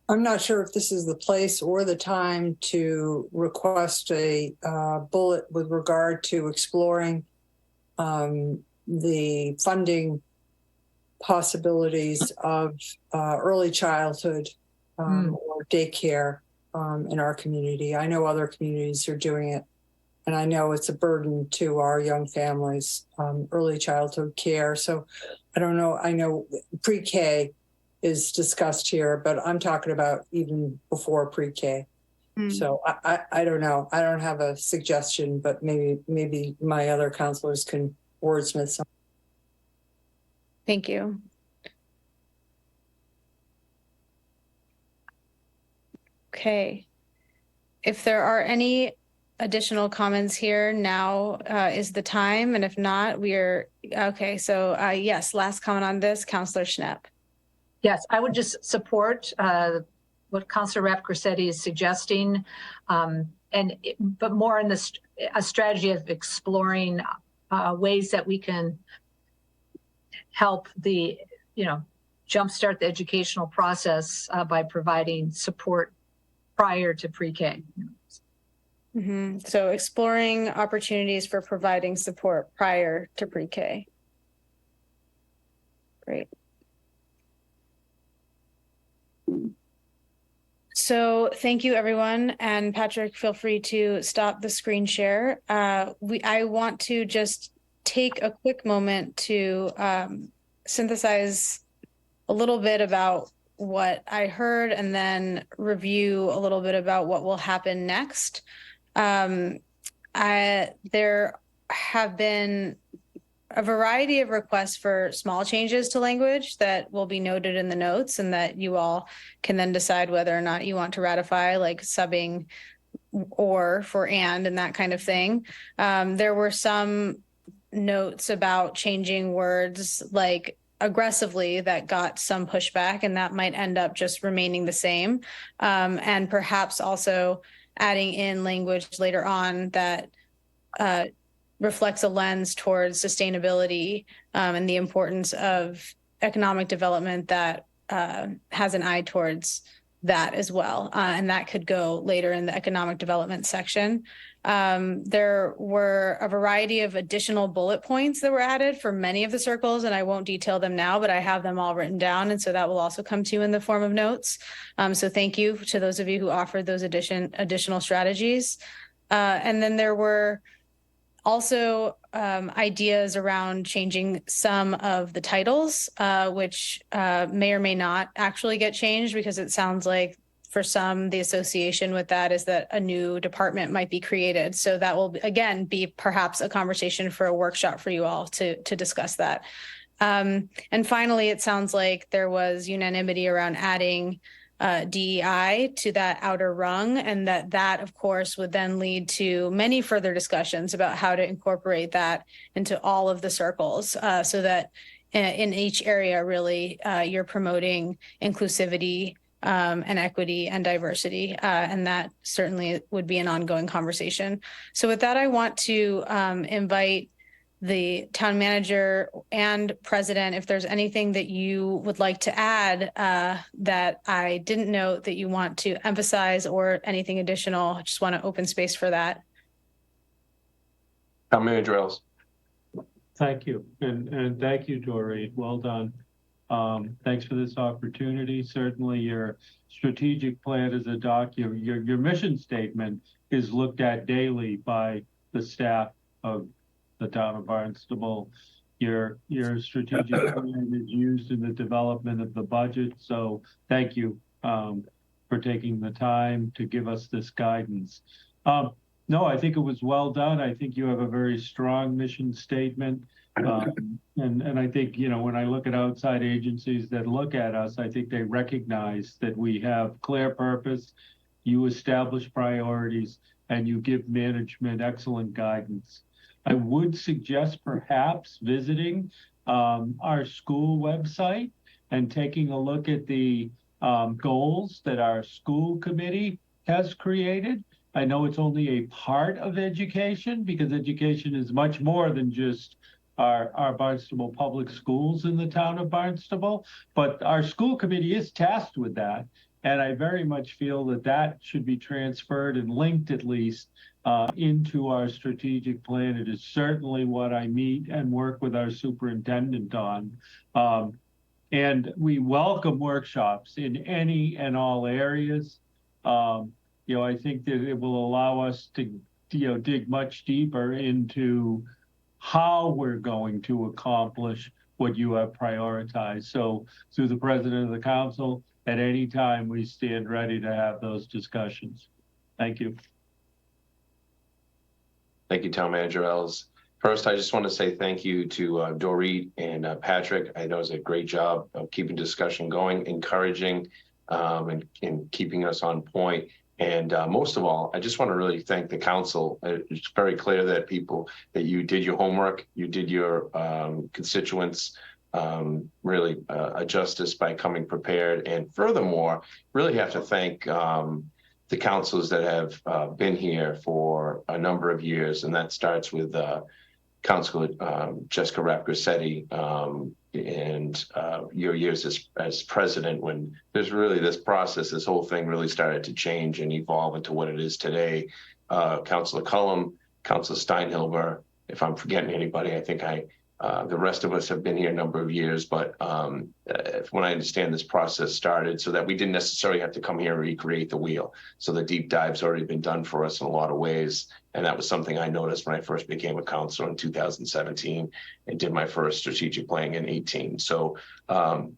I'm not sure if this is the place or the time to request a bullet with regard to exploring the funding possibilities of early childhood or daycare in our community. I know other communities are doing it, and I know it's a burden to our young families, early childhood care. So I don't know, I know pre-K is discussed here, but I'm talking about even before pre-K. So I don't know. I don't have a suggestion, but maybe my other counselors can wordsmith some. Thank you. Okay. If there are any additional comments here, now is the time. And if not, we are okay. So yes, last comment on this, Councilor Schnapp. Yes, I would just support what Councilor Rep. Corsetti is suggesting, but more in a strategy of exploring ways that we can help jumpstart the educational process by providing support prior to pre-K. So exploring opportunities for providing support prior to pre-K. Great. So thank you, everyone. And Patrick, feel free to stop the screen share. I want to just take a quick moment to synthesize a little bit about what I heard and then review a little bit about what will happen next. There have been a variety of requests for small changes to language that will be noted in the notes, and that you all can then decide whether or not you want to ratify, like subbing or for and that kind of thing. There were some notes about changing words like aggressively that got some pushback, and that might end up just remaining the same. And perhaps also adding in language later on that reflects a lens towards sustainability and the importance of economic development that has an eye towards that as well. And that could go later in the economic development section. There were a variety of additional bullet points that were added for many of the circles, and I won't detail them now, but I have them all written down. And so that will also come to you in the form of notes. So thank you to those of you who offered those additional strategies. And then there were also ideas around changing some of the titles, which may or may not actually get changed, because it sounds like for some, the association with that is that a new department might be created. So that will, again, be perhaps a conversation for a workshop for you all to discuss that. And finally, it sounds like there was unanimity around adding DEI to that outer rung, and that of course would then lead to many further discussions about how to incorporate that into all of the circles, so that in each area really you're promoting inclusivity and equity and diversity, and that certainly would be an ongoing conversation. So with that, I want to invite the town manager and president, if there's anything that you would like to add that I didn't note that you want to emphasize, or anything additional. I just want to open space for that. Town Manager Ellis. Thank you. And thank you, Doreen. Well done. Thanks for this opportunity. Certainly your strategic plan is a document. Your mission statement is looked at daily by the staff of the town of Barnstable. Your strategic plan is used in the development of the budget. So thank you for taking the time to give us this guidance. No, I think it was well done. I think you have a very strong mission statement. And I think, you know, when I look at outside agencies that look at us, I think they recognize that we have clear purpose, you establish priorities, and you give management excellent guidance. I would suggest perhaps visiting our school website and taking a look at the goals that our school committee has created. I know it's only a part of education, because education is much more than just our Barnstable public schools in the town of Barnstable, but our school committee is tasked with that. And I very much feel that that should be transferred and linked at least into our strategic plan. It is certainly what I meet and work with our superintendent on. And we welcome workshops in any and all areas. You know, I think that it will allow us to, you know, dig much deeper into how we're going to accomplish what you have prioritized. So through the president of the council, at any time, we stand ready to have those discussions. Thank you. Thank you, Town Manager Ellis. First, I just want to say thank you to Dorit and Patrick. I know it's a great job of keeping discussion going, encouraging, and keeping us on point. And most of all, I just want to really thank the council. It's very clear that that you did your homework, you did your constituents really a justice by coming prepared. And furthermore, really have to thank the councilors that have been here for a number of years. And that starts with Councilor Jessica Rapp-Grassetti and your years as president, when there's really this process, this whole thing really started to change and evolve into what it is today. Councilor Cullum, Councilor Steinhilber, if I'm forgetting anybody, I think the rest of us have been here a number of years, but when I understand this process started so that we didn't necessarily have to come here and recreate the wheel. So the deep dive's already been done for us in a lot of ways. And that was something I noticed when I first became a councilor in 2017 and did my first strategic planning in 2018. So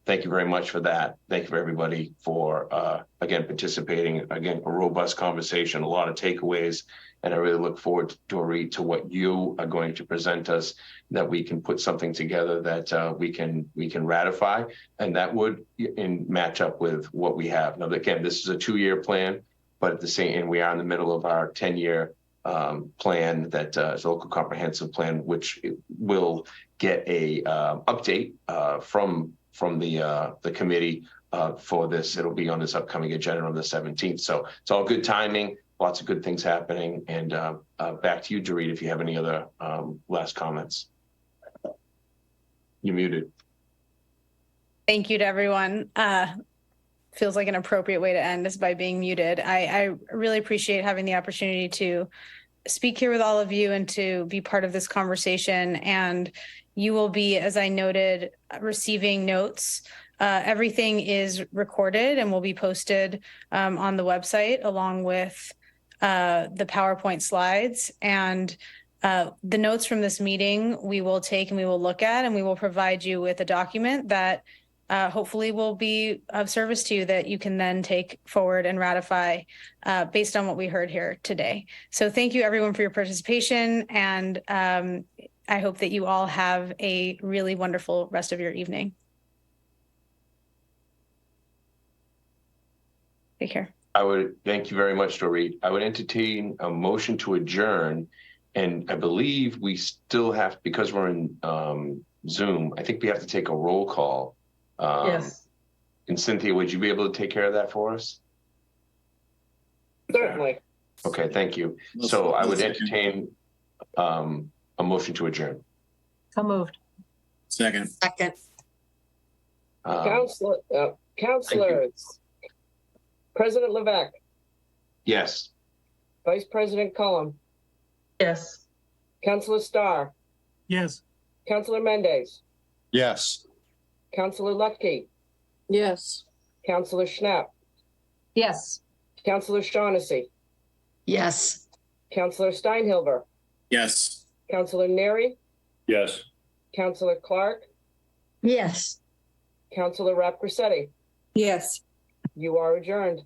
thank you very much for that. Thank you for everybody for, again, participating. Again, a robust conversation, a lot of takeaways. And I really look forward, Dorit, to what you are going to present us, that we can put something together that we can ratify, and that would match up with what we have. Now, again, this is a 2-year plan, but at the same, and we are in the middle of our 10-year plan that is a local comprehensive plan, which will get a update from the committee for this. It'll be on this upcoming agenda on the 17th. So it's all good timing. Lots of good things happening. And back to you, Dorit, if you have any other last comments. You're muted. Thank you to everyone. Feels like an appropriate way to end is by being muted. I really appreciate having the opportunity to speak here with all of you and to be part of this conversation. And you will be, as I noted, receiving notes. Everything is recorded and will be posted on the website along with the PowerPoint slides. And the notes from this meeting we will take and we will look at, and we will provide you with a document that hopefully will be of service to you that you can then take forward and ratify based on what we heard here today. So thank you everyone for your participation, and I hope that you all have a really wonderful rest of your evening. Take care. I would thank you very much, Dorit. I would entertain a motion to adjourn. And I believe we still have, because we're in Zoom, I think we have to take a roll call. Yes. And Cynthia, would you be able to take care of that for us? Certainly. Okay, thank you. So I would entertain a motion to adjourn. So moved. Second. Councilors. President Levesque, Yes. Vice President Cullum, Yes. Councilor Starr, Yes. Councilor Mendez, Yes. Councilor Lutke. Yes. Councilor Schnapp, Yes. Councilor Shaughnessy, Yes. Councilor Steinhilber, Yes. Councilor Neri, Yes. Councilor Clark, Yes. Councilor Rapgrissetti. Yes. You are adjourned.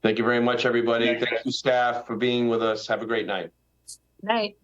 Thank you very much, everybody. Thank you, staff, for being with us. Have a great night. Night.